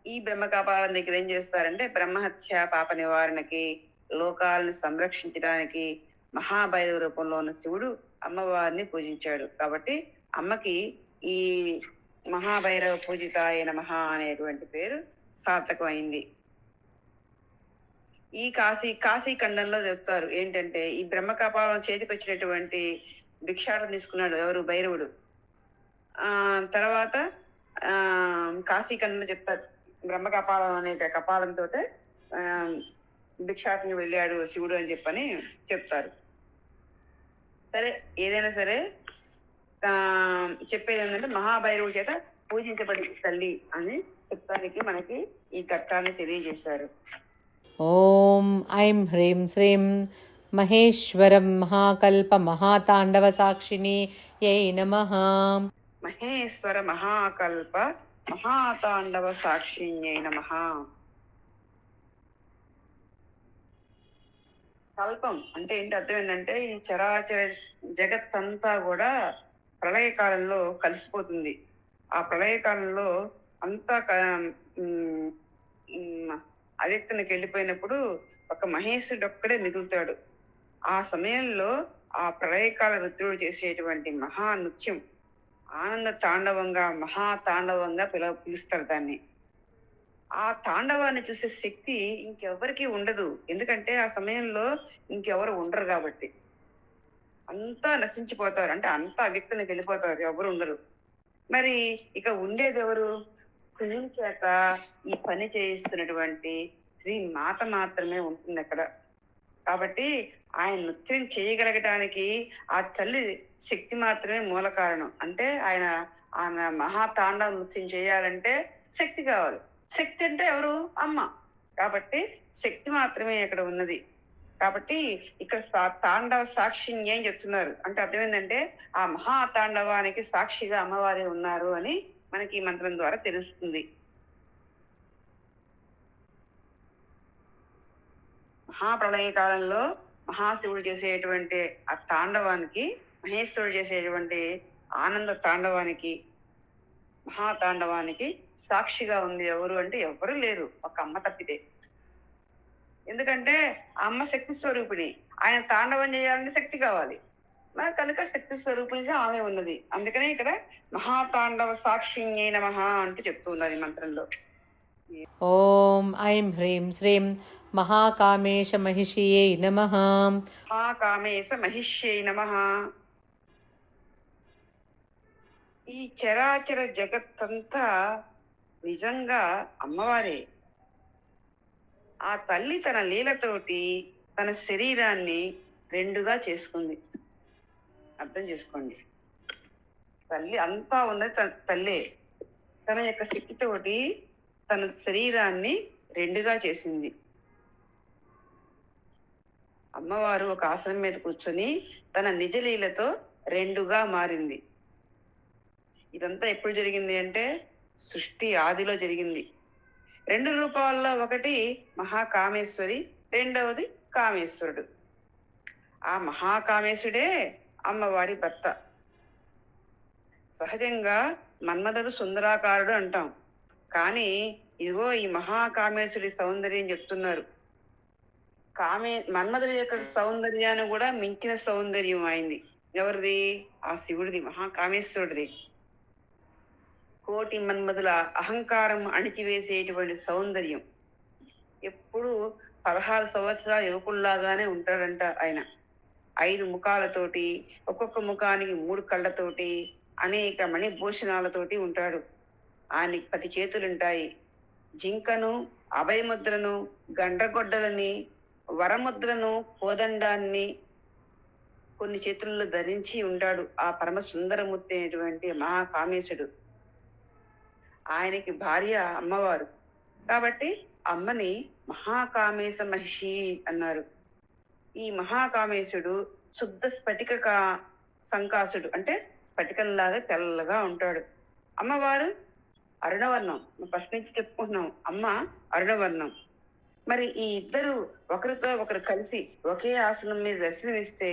ఈ బ్రహ్మ కపాలం దగ్గర ఏం చేస్తారంటే, బ్రహ్మహత్య పాప నివారణకి, లోకాలను సంరక్షించడానికి మహాభైరవ రూపంలో ఉన్న శివుడు అమ్మవారిని పూజించాడు. కాబట్టి అమ్మకి ఈ మహాభైరవ పూజితాయ నమః అనేటువంటి పేరు సార్థకమైంది. ఈ కాశీ ఖండంలో చెప్తారు ఏంటంటే, ఈ బ్రహ్మ కపాలం చేతికి వచ్చినటువంటి భిక్షాటం తీసుకున్నాడు ఎవరు? భైరవుడు. తర్వాత కాశీ ఖండంలో చెప్తారు, బ్రహ్మ కపాలం అనే కపాలంతో భిక్షాటని వెళ్ళాడు శివుడు అని చెప్పని చెప్తారు. సరే, ఏదైనా సరే చెప్పేది ఏంటంటే, మహాభైరవుడి చేత పూజించబడి తల్లి అని చెప్తానికి మనకి ఈ ఘట్టాన్ని తెలియజేశారు. ఓం ఐం హ్రీం శ్రీం మహేశ్వరం మహాకల్ప మహాతాండవ సాక్షిని యై నమః. మహేశ్వర మహాకల్ప మహాతాండవ సాక్షిణ్యై నమః. కల్పం అంటే ఏంటి అర్థం ఏంటంటే, ఈ చరాచర జగత్తంతా కూడా ప్రళయకాలంలో కలిసిపోతుంది. ఆ ప్రళయకాలంలో అంతా అవ్యక్తునికి వెళ్ళిపోయినప్పుడు ఒక మహేశ్వరుడు ఒక్కడే మిగులుతాడు. ఆ సమయంలో ఆ ప్రళయకాల రుద్రుడు చేసేటువంటి మహా నృత్యం ఆనంద తాండవంగా మహా తాండవంగా పిలుస్తారు దాన్ని. ఆ తాండవాన్ని చూసే శక్తి ఇంకెవ్వరికీ ఉండదు. ఎందుకంటే ఆ సమయంలో ఇంకెవరు ఉండరు కాబట్టి. అంతా నశించిపోతారు. అంటే అంతా అవ్యక్తంలోకి వెళ్ళిపోతారు. ఎవరు ఉండరు. మరి ఇక ఉండేదెవరు? కుజుని చేత ఈ పని చేయిస్తున్నటువంటి శ్రీ మాత మాత్రమే ఉంటుందక్కడ. కాబట్టి ఆయన నృత్యం చేయగలగటానికి ఆ తల్లి శక్తి మాత్రమే మూల కారణం. అంటే ఆయన మహాతాండవ నృత్యం చేయాలంటే శక్తి కావాలి. శక్తి అంటే ఎవరు? అమ్మ. కాబట్టి శక్తి మాత్రమే ఇక్కడ ఉన్నది. కాబట్టి ఇక్కడ తాండవ సాక్షిని ఏం చెప్తున్నారు అంటే అర్థం ఏంటంటే ఆ మహాతాండవానికి సాక్షిగా అమ్మవారే ఉన్నారు అని మనకి ఈ మంత్రం ద్వారా తెలుస్తుంది. మహాప్రళయ కాలంలో మహాశివుడు చేసేటువంటి ఆ తాండవానికి, మహేశ్వరుడు చేసేటువంటి ఆనంద తాండవానికి, మహాతాండవానికి సాక్షిగా ఉంది ఎవరు అంటే ఎవ్వరూ లేరు, ఒక అమ్మ తప్పితే. ఎందుకంటే ఆ అమ్మ శక్తి స్వరూపిణి. ఆయన తాండవం చేయాలంటే శక్తి కావాలి. మరి కనుక శక్తి స్వరూపిణిగా ఆమె ఉన్నది. అందుకనే ఇక్కడ మహాతాండవ సాక్షిణ్యే నమః అంటూ చెప్తూ ఉన్నారు ఈ మంత్రంలో. ఓం ఐం హ్రీం శ్రీం మహాకామేశ మహిషియే నమః. మహాకామేశ మహిష్యై నమః. ఈ చరాచర జగత్తంతా నిజంగా అమ్మవారే. ఆ తల్లి తన లీలతోటి తన శరీరాన్ని రెండుగా చేసుకుంది. అర్థం చేసుకోండి. తల్లి అంతా ఉన్నది తల్లే. తన యొక్క శక్తితోటి తన శరీరాన్ని రెండుగా చేసింది. అమ్మవారు ఒక ఆసనం మీద కూర్చొని తన నిజలీలతో రెండుగా మారింది. ఇదంతా ఎప్పుడు జరిగింది అంటే సృష్టి ఆదిలో జరిగింది. రెండు రూపాల్లో ఒకటి మహాకామేశ్వరి, రెండవది కామేశ్వరుడు. ఆ మహాకామేశుడే అమ్మవారి భర్త. సహజంగా మన్మధుడు సుందరాకారుడు అంటాం, కానీ ఇదిగో ఈ మహాకామేశుడి సౌందర్యం చెప్తున్నారు. మన్మధుడి యొక్క సౌందర్యాన్ని కూడా మించిన సౌందర్యం అయింది. ఎవరిది? ఆ శివుడిది, మహాకామేశ్వరుడిది. కోటి మన్మధుల అహంకారం అణిచివేసేటువంటి సౌందర్యం. ఎప్పుడు 16 సంవత్సరాల యువకుల్లాగానే ఉంటాడంట ఆయన. 5 ముఖాలతోటి, ఒక్కొక్క ముఖానికి 3 కళ్ళతోటి, అనేక మణిభూషణాలతోటి ఉంటాడు. ఆయనకి 10 చేతులుంటాయి. జింకను, అభయముద్రను, గండ్రగొడ్డలని, వరముద్రను, కోదండాన్ని కొన్ని చేతుల్లో ధరించి ఉంటాడు ఆ పరమ సుందరమూర్తి అయినటువంటి మహాకామేశుడు. ఆయనకి భార్య అమ్మవారు. కాబట్టి అమ్మని మహాకామేశ మహిషి అన్నారు. ఈ మహాకామేశుడు శుద్ధ స్ఫటిక సంకాసుడు, అంటే స్ఫటికంలాగా తెల్లగా ఉంటాడు. అమ్మవారు అరుణవర్ణం. ఫస్ట్ నుంచి చెప్పుకుంటున్నాం, అమ్మ అరుణవర్ణం. మరి ఈ ఇద్దరు ఒకరితో ఒకరు కలిసి ఒకే ఆసనం మీద దర్శనమిస్తే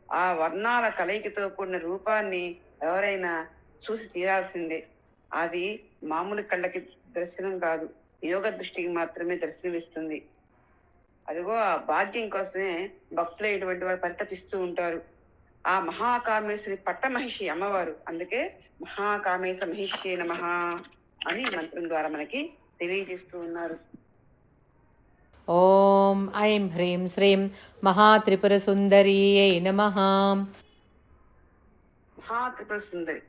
ఆ వర్ణాల కలయికతో కూడిన రూపాన్ని ఎవరైనా చూసి తీరాల్సిందే. అది మామూలు కళ్ళకి దర్శనం కాదు, యోగ దృష్టికి మాత్రమే దర్శనమిస్తుంది. అదిగో ఆ భాగ్యం కోసమే భక్తులు ఇటువంటి వారు పరితపిస్తూ ఉంటారు. ఆ మహాకామేశ్వరి పట్టమహిషి అమ్మవారు. అందుకే మహాకామేశ మహిషి నమః అని మంత్రం ద్వారా మనకి తెలియజేస్తూ ఉన్నారు. ఓం ఐం హ్రీం శ్రీం మహాత్రిపుర సుందరీయై నమః. మహాత్రిపుర సుందరి.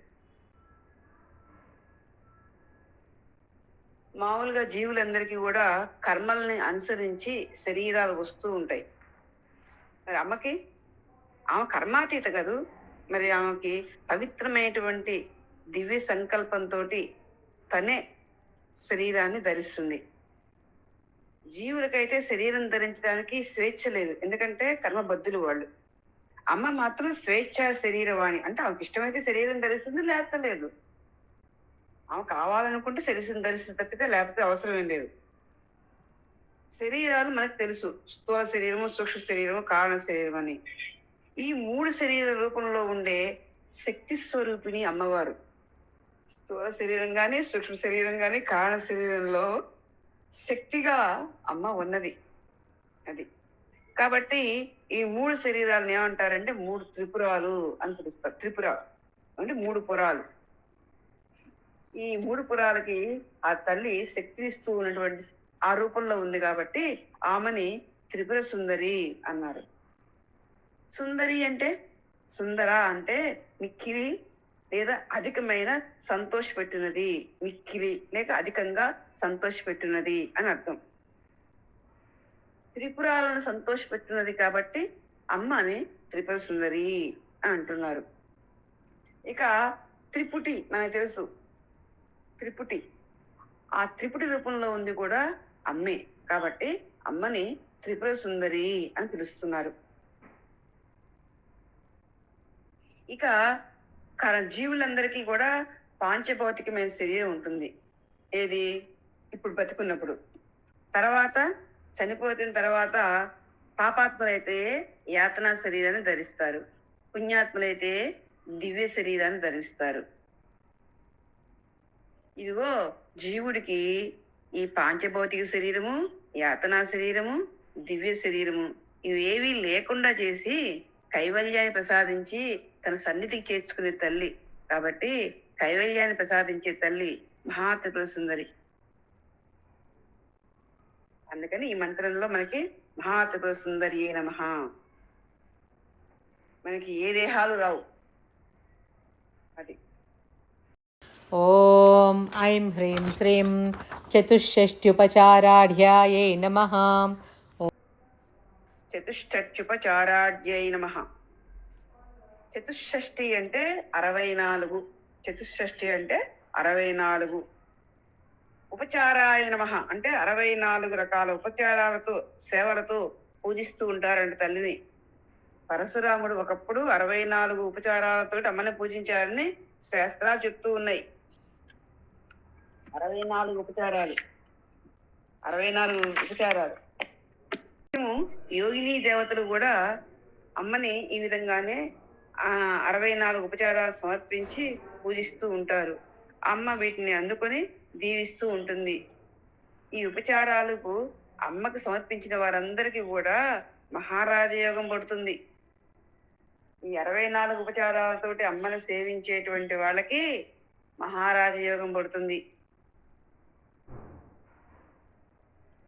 మామూలుగా జీవులందరికీ కూడా కర్మల్ని అనుసరించి శరీరాలు వస్తూ ఉంటాయి. మరి అమ్మకి, ఆమె కర్మాతీత కదూ, మరి ఆమెకి పవిత్రమైనటువంటి దివ్య సంకల్పంతో తనే శరీరాన్ని ధరిస్తుంది. జీవులకైతే శరీరం ధరించడానికి స్వేచ్ఛ లేదు, ఎందుకంటే కర్మబద్ధులు వాళ్ళు. అమ్మ మాత్రం స్వేచ్ఛ శరీరవాణి, అంటే ఆమెకి ఇష్టమైతే శరీరం ధరిస్తుంది, లేకపోతే లేదు. ఆమె కావాలనుకుంటే శరీరం ధరిస్తుంది తప్పితే లేకపోతే అవసరం ఏం లేదు. శరీరాలు మనకు తెలుసు, స్థూల శరీరము, సూక్ష్మ శరీరము, కారణ శరీరం అని. ఈ 3 శరీర రూపంలో ఉండే శక్తి స్వరూపిణి అమ్మవారు. స్థూల శరీరం గాని, సూక్ష్మ శరీరం గాని, కారణ శరీరంలో శక్తిగా అమ్మ ఉన్నది. అది కాబట్టి ఈ 3 శరీరాలను ఏమంటారంటే 3 త్రిపురాలు అని పిలుస్తారు. త్రిపుర అంటే 3 పురాలు. ఈ 3 పురాలకి ఆ తల్లి శక్తినిస్తూ ఉన్నటువంటి ఆ రూపంలో ఉంది కాబట్టి ఆమెని త్రిపుర సుందరి అన్నారు. సుందరి అంటే సుందర అంటే మిక్కిలి లేదా అధికమైన సంతోషపెట్టినది, మిక్కిలి లేక అధికంగా సంతోషపెట్టినది అని అర్థం. త్రిపురాలను సంతోషపెట్టినది కాబట్టి అమ్మని త్రిపుర సుందరి అని అంటున్నారు. ఇక త్రిపుటి మనకు తెలుసు. త్రిపుటి ఆ త్రిపుటి రూపంలో ఉంది కూడా అమ్మే కాబట్టి అమ్మని త్రిపుర సుందరి అని పిలుస్తున్నారు. ఇక జీవులందరికీ కూడా పాంచభౌతికమైన శరీరం ఉంటుంది. ఏది ఇప్పుడు బతుకున్నప్పుడు. తర్వాత చనిపోయిన తర్వాత పాపాత్ములైతే యాతనా శరీరాన్ని ధరిస్తారు, పుణ్యాత్ములైతే దివ్య శరీరాన్ని ధరిస్తారు. ఇదిగో జీవుడికి ఈ పాంచభౌతిక శరీరము, యాతనా శరీరము, దివ్య శరీరము ఇవేవీ లేకుండా చేసి కైవల్యాన్ని ప్రసాదించి తన సన్నిధికి చేర్చుకునే తల్లి కాబట్టి కైవల్యాన్ని ప్రసాదించే తల్లి మహాత్రిపుర సుందరి. అందుకని ఈ మంత్రంలో మనకి మహాత్రిపుర సుందరి నమః. మనకి ఏ దేహాలు రావు. అది ఓం ఐం హ్రీం శ్రీం చతుషష్ట్యుపచారాఢ్యాయై నమః. చతుష్షష్ట్యుపచారాఢ్యై నమః. చతుషష్ఠి అంటే 64. చతుషష్ఠి అంటే 64. ఉపచారాయ నమః అంటే 64 రకాల ఉపచారాలతో సేవలతో పూజిస్తూ ఉంటారంట తల్లిని. పరశురాముడు ఒకప్పుడు 64 ఉపచారాలతో అమ్మని పూజించారని శాస్త్రాలు చెప్తూ ఉన్నాయి. 64 ఉపచారాలు. 64 ఉపచారాలు. యోగిని దేవతలు కూడా అమ్మని ఈ విధంగానే 64 ఉపచారాలు సమర్పించి పూజిస్తూ ఉంటారు. అమ్మ వీటిని అందుకొని దీవిస్తూ ఉంటుంది. ఈ ఉపచారాలకు అమ్మకు సమర్పించిన వారందరికీ కూడా మహారాజయోగం పడుతుంది. ఈ 64 ఉపచారాలతోటి అమ్మను సేవించేటువంటి వాళ్ళకి మహారాజయోగం పడుతుంది.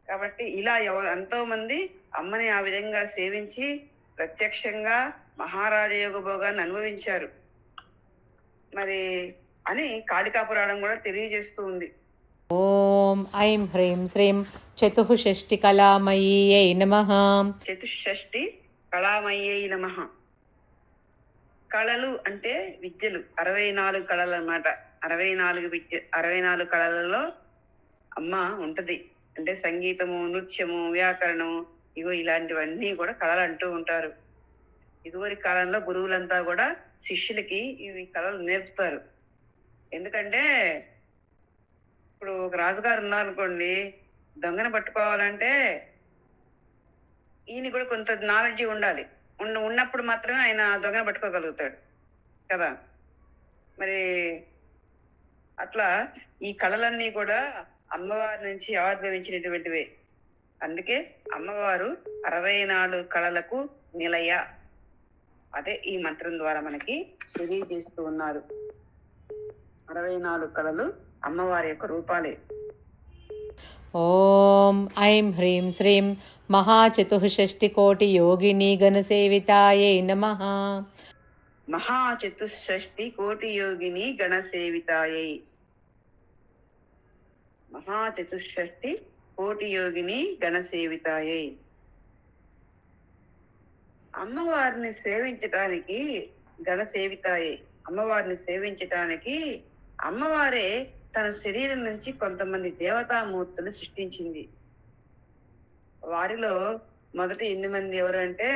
కాబట్టి ఇలా ఎంతో మంది అమ్మని ఆ విధంగా సేవించి ప్రత్యక్షంగా మహారాజయోగ భోగాన్ని అనుభవించారు మరి అని కాళికా పురాణం కూడా తెలియజేస్తూ ఉంది. ఓం ఐం హ్రీం శ్రీం చతుషష్టి కళామయీ నమః. చతుషష్టి కళామయ్యై నమః. కళలు అంటే విద్యలు. 64 కళలు అన్నమాట. 64 కళలలో అమ్మ ఉంటది. అంటే సంగీతము, నృత్యము, వ్యాకరణము ఇగో ఇలాంటివన్నీ కూడా కళలు అంటూ ఉంటారు. ఇదివరి కాలంలో గురువులంతా కూడా శిష్యులకి ఇవి కళలు నేర్పుతారు. ఎందుకంటే ఇప్పుడు ఒక రాజుగారు ఉన్నారనుకోండి, దొంగను పట్టుకోవాలంటే ఈయన కూడా కొంత నాలెడ్జ్ ఉండాలి. ఉన్నప్పుడు మాత్రమే ఆయన దొంగను పట్టుకోగలుగుతాడు కదా. మరి అట్లా ఈ కళలన్నీ కూడా అమ్మవారి నుంచి ఆవిర్భవించినటువంటివే. అందుకే అమ్మవారు 64 కళలకు నిలయ. అదే ఈ మంత్రం ద్వారా మనకి తెలియజేస్తూ ఉన్నారు. 64 కళలు అమ్మవారి యొక్క రూపాలే. ఓం ఐం హ్రీం శ్రీం మహాచతుషష్టి కోటి యోగిని గణసేవితాయై నమః. మహాచతుషష్టి కోటి యోగిని గణసేవితాయై. మహాచతుషష్టి కోటి యోగిని గణసేవితాయై. అమ్మవారిని సేవించటానికి గణసేవితాయై. అమ్మవారిని సేవించటానికి అమ్మవారే తన శరీరం నుంచి కొంతమంది దేవతామూర్తులు సృష్టించింది. వారిలో మొదటి 8 మంది ఎవరంటే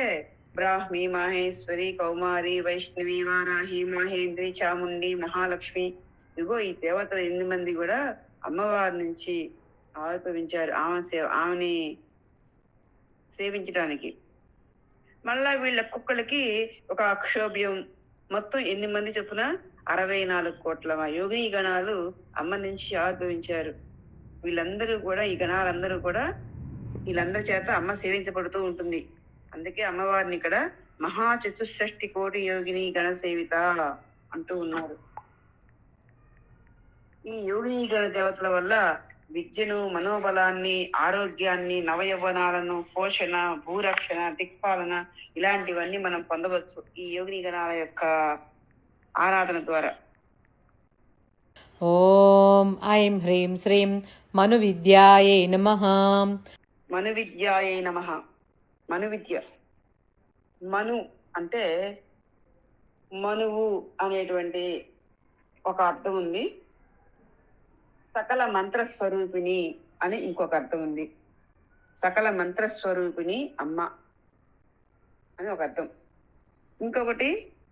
బ్రాహ్మి, మాహేశ్వరి, కౌమారి, వైష్ణవి, వారాహి, మహేంద్రి, చాముండి, మహాలక్ష్మి. ఇదిగో ఈ దేవతలు 8 మంది కూడా అమ్మవారి నుంచి ఆవిర్భవించారు ఆమెని సేవించడానికి. మళ్ళా వీళ్ళ కుక్కలకి ఒక అక్షోభ్యం. మొత్తం 8 మంది చొప్పున 64 కోట్ల యోగిని గణాలు అమ్మ నుంచి ఆవిర్భవించారు. వీళ్ళందరూ కూడా ఈ గణాలందరూ కూడా వీళ్ళందరి చేత అమ్మ సేవించబడుతూ ఉంటుంది. అందుకే అమ్మవారిని ఇక్కడ మహా చతుషష్టి కోటి యోగిని గణసేవిత అంటూ ఉన్నారు. ఈ యోగిని గణ దేవతల వల్ల విద్యను, మనోబలాన్ని, ఆరోగ్యాన్ని, నవయవ్వనాలను, పోషణ, భూరక్షణ, దిక్పాలన ఇలాంటివన్నీ మనం పొందవచ్చు ఈ యోగిని గణాల యొక్క ఆరాధన ద్వారా. ఓం ఐం హ్రీం శ్రీం మను విద్యాయే నమః. మను విద్యాయే నమః. మను విద్య, మను అంటే మనువు అనేటువంటి ఒక అర్థం ఉంది. సకల మంత్రస్వరూపిణి అని ఇంకొక అర్థం ఉంది. సకల మంత్రస్వరూపిణి అమ్మ అని ఒక అర్థం. ఇంకొకటి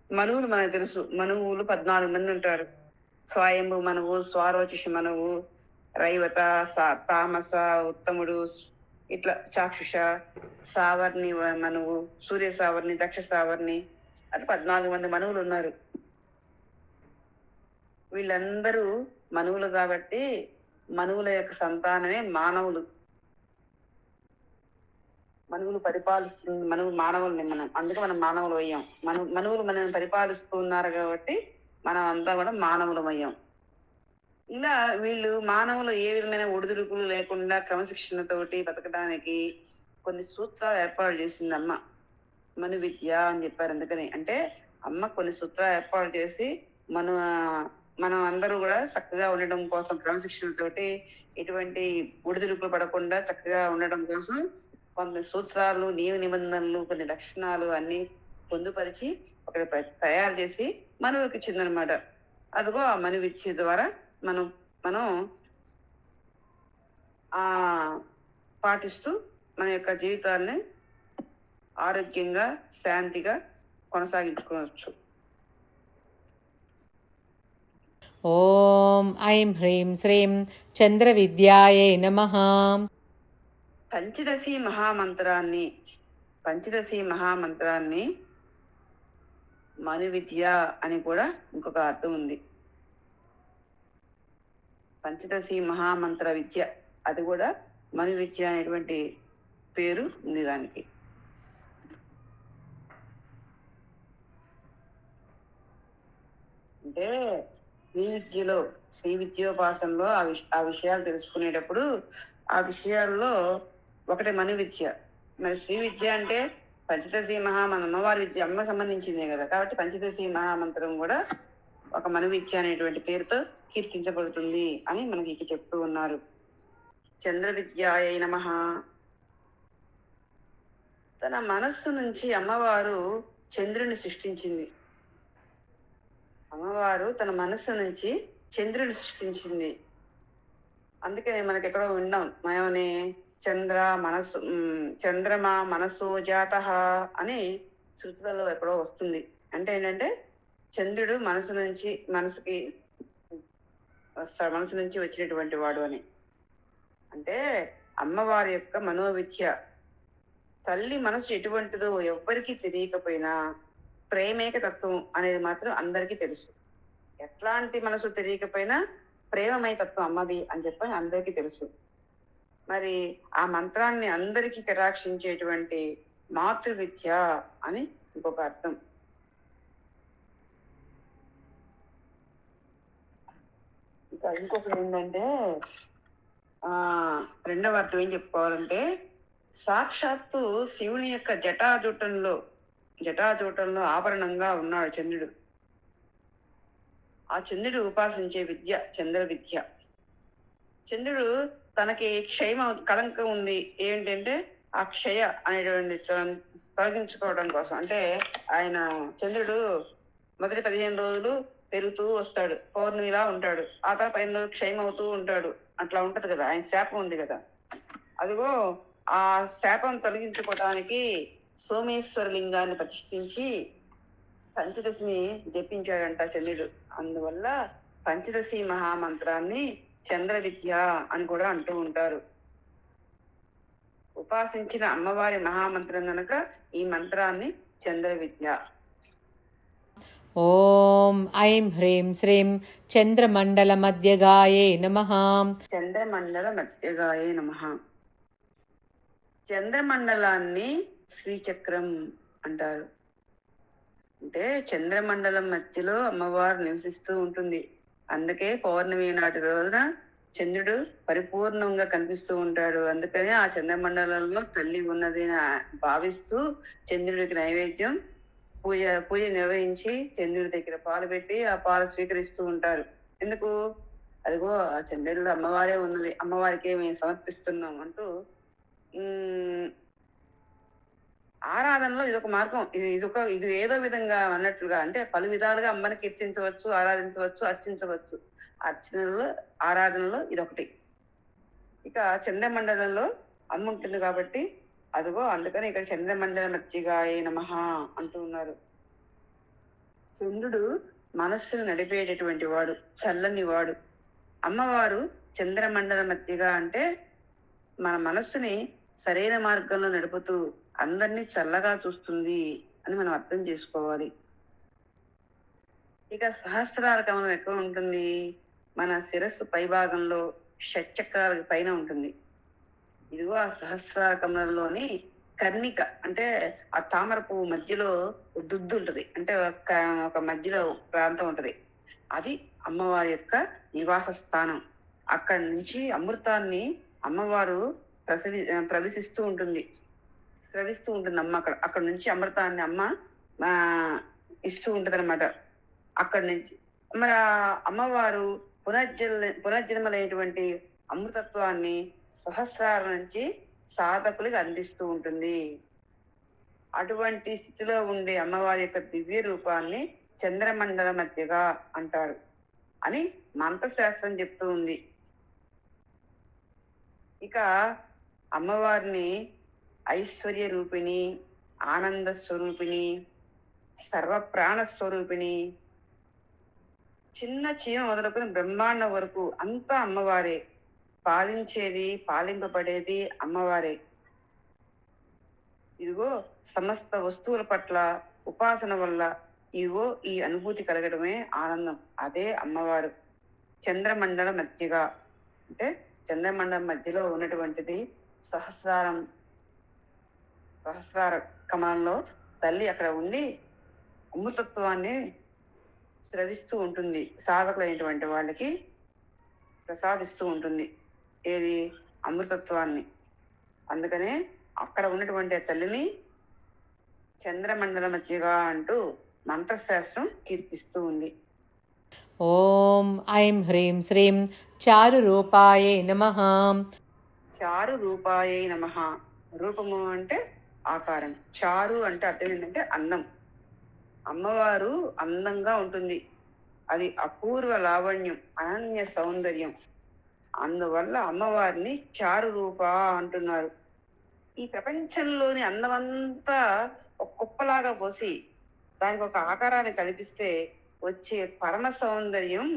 మనువులు మనకు తెలుసు. మనువులు 14 మంది ఉంటారు. స్వయంభు మనువు, స్వారోచిషి మనువు, రైవత, తామస, ఉత్తముడు, ఇట్లా చాక్షుష, సావర్ణి మనువు, సూర్య సావర్ణి, దక్ష సావర్ణి అట్లా 14 మంది మనువులు ఉన్నారు. వీళ్ళందరూ మనువులు కాబట్టి మనువుల యొక్క సంతానమే మానవులు. మనువులు పరిపాలిస్తుంది, మానవుల్ని మనం, అందుకే మనం మానవులు అయ్యాం. మనువులు మనం పరిపాలిస్తూ ఉన్నారు కాబట్టి మనం అంతా కూడా మానవులమయ్యాం. ఇలా వీళ్ళు మానవులు ఏ విధమైన ఒడిదుడుకులు లేకుండా క్రమశిక్షణతోటి బతకడానికి కొన్ని సూత్రాలు ఏర్పాటు చేసింది అమ్మ. మను విద్య అని చెప్పారు. అందుకని అంటే అమ్మ కొన్ని సూత్రాలు ఏర్పాటు చేసి మనం అందరూ కూడా చక్కగా ఉండడం కోసం, క్రమశిక్షణతోటి ఎటువంటి ఒడిదుడుకులు పడకుండా చక్కగా ఉండడం కోసం కొన్ని సూత్రాలు, నియమ నిబంధనలు, కొన్ని లక్షణాలు అన్ని పొందుపరిచి ఒకటి తయారు చేసి మనువుకి ఇచ్చిందనమాట. అదిగో ఆ మను విద్య ద్వారా మనం పాటిస్తూ మన యొక్క జీవితాన్ని ఆరోగ్యంగా, శాంతిగా కొనసాగించుకోవచ్చు. ఓం ఐం హ్రీం శ్రీం చంద్ర విద్యాయే నమః. పంచదశి మహామంత్రాన్ని మను విద్య అని కూడా ఇంకొక అర్థం ఉంది. పంచదశి మహామంత్ర విద్య, అది కూడా మను విద్య అనేటువంటి పేరు ఉంది దానికి. అంటే శ్రీ విద్యోపాసనలో ఆ విషయాలు తెలుసుకునేటప్పుడు ఆ విషయాల్లో ఒకటి మను విద్య. మరి శ్రీ విద్య అంటే పంచదశి అమ్మవారి విద్య, అమ్మ సంబంధించిందే కదా, కాబట్టి పంచదశి మహామంత్రం కూడా ఒక మను విద్య అనేటువంటి పేరుతో కీర్తించబడుతుంది అని మనకి ఇక్కడ చెప్తూ ఉన్నారు. చంద్ర విద్యాయ నమః. తన మనస్సు నుంచి అమ్మవారు చంద్రుని సృష్టించింది. అమ్మవారు తన మనస్సు నుంచి చంద్రుని సృష్టించింది. అందుకనే మనకి ఎక్కడో విన్నాం, ఏమని, చంద్రమా మనస్సు జాతః అని శృతులలో ఎక్కడో వస్తుంది. అంటే ఏంటంటే చంద్రుడు మనసు నుంచి వచ్చినటువంటి వాడు అని. అంటే అమ్మవారి యొక్క మనోవిద్య, తల్లి మనసు ఎటువంటిదో ఎవ్వరికీ తెలియకపోయినా ప్రేమేక తత్వం అనేది మాత్రం అందరికీ తెలుసు. ఎట్లాంటి మనసు తెలియకపోయినా ప్రేమమయ తత్వం అమ్మది అని చెప్పి అందరికీ తెలుసు. మరి ఆ మంత్రాన్ని అందరికీ కటాక్షించేటువంటి మాతృ విద్య అని ఇంకొక అర్థం. ఇంకా ఇంకొకటి ఏంటంటే రెండవ అర్థం ఏం చెప్పుకోవాలంటే, సాక్షాత్తు శివుని యొక్క జటాజూటంలో ఆభరణంగా ఉన్నాడు చంద్రుడు. ఆ చంద్రుడు ఉపాసించే విద్య చంద్ర విద్య. చంద్రుడు తనకి కళంకం ఉంది ఏంటంటే ఆ క్షయ అనేటువంటి తొలగించుకోవడం కోసం. అంటే చంద్రుడు మొదటి 15 రోజులు పెరుగుతూ వస్తాడు, పౌర్ణమిలా ఉంటాడు. ఆ తర్వాత 15 రోజులు క్షయం అవుతూ ఉంటాడు. అట్లా ఉంటది కదా, ఆయన శాపం ఉంది కదా. అదిగో ఆ శాపం తొలగించుకోవడానికి సోమేశ్వర లింగాన్ని ప్రతిష్ఠించి పంచదశిని జపించాడంట చంద్రుడు. అందువల్ల పంచదశి మహామంత్రాన్ని చంద్ర విద్య అని కూడా అంటూ ఉంటారు. ఉపాసించిన అమ్మవారి మహామంత్రం గనక ఈ మంత్రాన్ని చంద్ర విద్య. ఓం ఐం హ్రీం శ్రీం చంద్రమండల మధ్యగాయే నమః. చంద్రమండల మధ్యగాయే నమః. చంద్రమండలాన్ని శ్రీచక్రం అంటారు. అంటే చంద్రమండలం మధ్యలో అమ్మవారు నివసిస్తూ ఉంటుంది. అందుకే పౌర్ణమి నాటి రోజున చంద్రుడు పరిపూర్ణంగా కనిపిస్తూ ఉంటాడు. అందుకనే ఆ చంద్రమండలంలో తల్లి ఉన్నది అని భావిస్తూ చంద్రుడికి నైవేద్యం పూజ పూజ నిర్వహించి చంద్రుడి దగ్గర పాలు పెట్టి ఆ పాలు స్వీకరిస్తూ ఉంటారు. ఎందుకు? అదిగో ఆ చంద్రుడిలో అమ్మవారే ఉన్నది, అమ్మవారికే మేము సమర్పిస్తున్నాం అంటూ ఉమ్ ఆరాధనలో ఇదొక మార్గం. ఇది ఏదో విధంగా అన్నట్లుగా అంటే పలు విధాలుగా అమ్మని కీర్తించవచ్చు, ఆరాధించవచ్చు, అర్చించవచ్చు. అర్చనలో, ఆరాధనలో ఇదొకటి. ఇక చంద్రమండలంలో అమ్మ ఉంటుంది కాబట్టి అదిగో అందుకని ఇక్కడ చంద్రమండల మధ్యగాయ నమః అంటూ ఉన్నారు. చంద్రుడు మనస్సును నడిపేటటువంటి వాడు, చల్లని వాడు. అమ్మవారు చంద్రమండల మధ్యగా అంటే మన మనస్సుని సరైన మార్గంలో నడుపుతూ అందరినీ చల్లగా చూస్తుంది అని మనం అర్థం చేసుకోవాలి. ఇక సహస్రార కమలం ఎక్కడ ఉంటుంది? మన శిరస్సు పై భాగంలో షట్చక్రాల పైన ఉంటుంది. ఇదిగో ఆ సహస్రార కమలంలోని కర్ణిక అంటే ఆ తామర పువ్వు మధ్యలో దుద్దు ఉంటది, అంటే ఒక మధ్యలో ప్రాంతం ఉంటది. అది అమ్మవారి యొక్క నివాస స్థానం. అక్కడి నుంచి అమృతాన్ని అమ్మవారు ప్రవేశిస్తూ ఉంటుంది, స్రవిస్తూ ఉంటుంది అమ్మ. అక్కడ నుంచి అమృతాన్ని అమ్మ ఆ ఇస్తూ ఉంటది అనమాట. అక్కడి నుంచి మరి ఆ అమ్మవారు పునర్జన్మలైనటువంటి అమృతత్వాన్ని సహస్రాల నుంచి సాధకులకు అందిస్తూ ఉంటుంది. అటువంటి స్థితిలో ఉండే అమ్మవారి యొక్క దివ్య రూపాన్ని చంద్రమండల మధ్యగా అంటారు అని మంత్రశాస్త్రం చెప్తూ ఉంది. ఇక అమ్మవారిని ఐశ్వర్య రూపిణి, ఆనంద స్వరూపిణి, సర్వ ప్రాణ స్వరూపిణి, చిన్న చీమ మొదలుకొని బ్రహ్మాండం వరకు అంతా అమ్మవారే. పాలించేది, పాలింపబడేది అమ్మవారే. ఇదిగో సమస్త వస్తువుల పట్ల ఉపాసన వల్ల ఇదిగో ఈ అనుభూతి కలగడమే ఆనందం. అదే అమ్మవారు. చంద్రమండల మధ్యగా అంటే చంద్రమండలం మధ్యలో ఉన్నటువంటిది సహస్రార కమలంలో తల్లి అక్కడ ఉండి అమృతత్వాన్ని స్రవిస్తూ ఉంటుంది, సాధకులైనటువంటి వాళ్ళకి ప్రసాదిస్తూ ఉంటుంది. ఏది? అమృతత్వాన్ని. అందుకనే అక్కడ ఉన్నటువంటి తల్లిని చంద్రమండల మధ్యగా అంటూ మంత్రశాస్త్రం కీర్తిస్తూ ఉంది. ఓం ఐం హ్రీం శ్రీం చారు రూపాయే నమః. చారు రూపాయే నమః. రూపము అంటే ఆకారం, చారు అంటే అర్థం ఏంటంటే అందం. అమ్మవారు అందంగా ఉంటుంది. అది అపూర్వ లావణ్యం, అనన్య సౌందర్యం. అందువల్ల అమ్మవారిని చారు రూప అంటున్నారు. ఈ ప్రపంచంలోని అందమంతా ఒక కుప్పలాగా పోసి దానికి ఒక ఆకారాన్ని కల్పిస్తే వచ్చే పరమ సౌందర్యం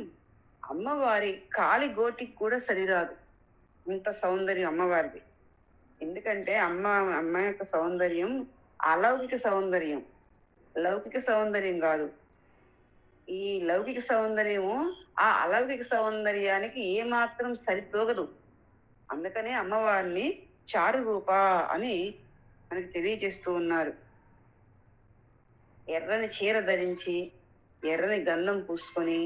అమ్మవారి కాలి గోటికి కూడా సరిరాదు. ఇంత సౌందర్యం అమ్మవారిది. ఎందుకంటే అమ్మ యొక్క సౌందర్యం అలౌకిక సౌందర్యం, లౌకిక సౌందర్యం కాదు. ఈ లౌకిక సౌందర్యము ఆ అలౌకిక సౌందర్యానికి ఏమాత్రం సరితూగదు. అందుకనే అమ్మవారిని చారు రూప అని మనకి తెలియజేస్తూ ఉన్నారు. ఎర్రని చీర ధరించి, ఎర్రని గంధం పూసుకొని,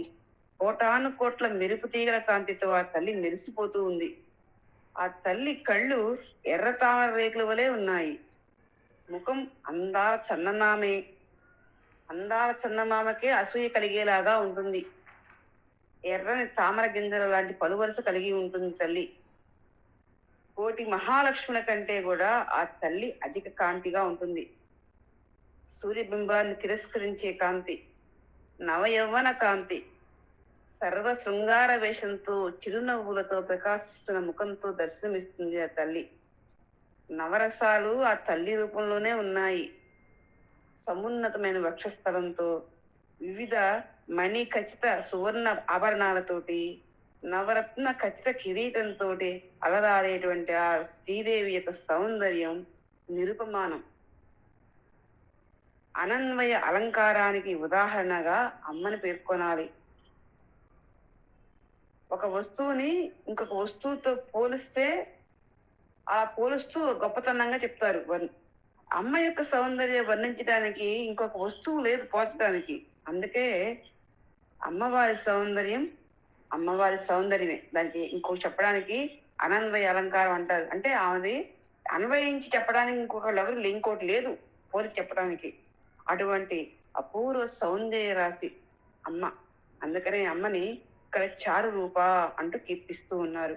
కోటాను కోట్ల మెరుపు తీగల కాంతితో ఆ తల్లి మెరిసిపోతూ ఉంది. ఆ తల్లి కళ్ళు ఎర్ర తామర రేకుల వలె ఉన్నాయి. ముఖం అందాల చందమామే, అందాల చందమామకే అసూయ కలిగేలాగా ఉంటుంది. ఎర్రని తామర గింజల లాంటి పలువరుస కలిగి ఉంటుంది తల్లి. కోటి మహాలక్ష్ముల కంటే కూడా ఆ తల్లి అధిక కాంతిగా ఉంటుంది. సూర్యబింబాన్ని తిరస్కరించే కాంతి, నవయౌవన కాంతి, సర్వ శృంగార వేషంతో చిరునవ్వులతో ప్రకాశిస్తున్న ముఖంతో దర్శనమిస్తుంది ఆ తల్లి. నవరసాలు ఆ తల్లి రూపంలోనే ఉన్నాయి. సమున్నతమైన వక్షస్థలంతో, వివిధ మణి ఖచ్చిత సువర్ణ ఆభరణాలతోటి, నవరత్న ఖచ్చిత కిరీటంతో అలరారేటువంటి ఆ శ్రీదేవి యొక్క సౌందర్యం నిరుపమానం. అనన్వయ అలంకారానికి ఉదాహరణగా అమ్మని పేర్కొనాలి. ఒక వస్తువుని ఇంకొక వస్తువుతో పోలిస్తే ఆ పోలుస్తూ గొప్పతనంగా చెప్తారు. అమ్మ యొక్క సౌందర్యం వర్ణించడానికి ఇంకొక వస్తువు లేదు పోల్చడానికి. అందుకే అమ్మవారి సౌందర్యం అమ్మవారి సౌందర్యమే. దానికి ఇంకోటి చెప్పడానికి అనన్వయ అలంకారం అంటారు. అంటే ఆమెది అన్వయించి చెప్పడానికి ఇంకోటి లేదు పోలిక చెప్పడానికి. అటువంటి అపూర్వ సౌందర్య రాశి అమ్మ. అందుకనే అమ్మని ఇక్కడ చారు రూప అంటూ కీర్తిస్తూ ఉన్నారు.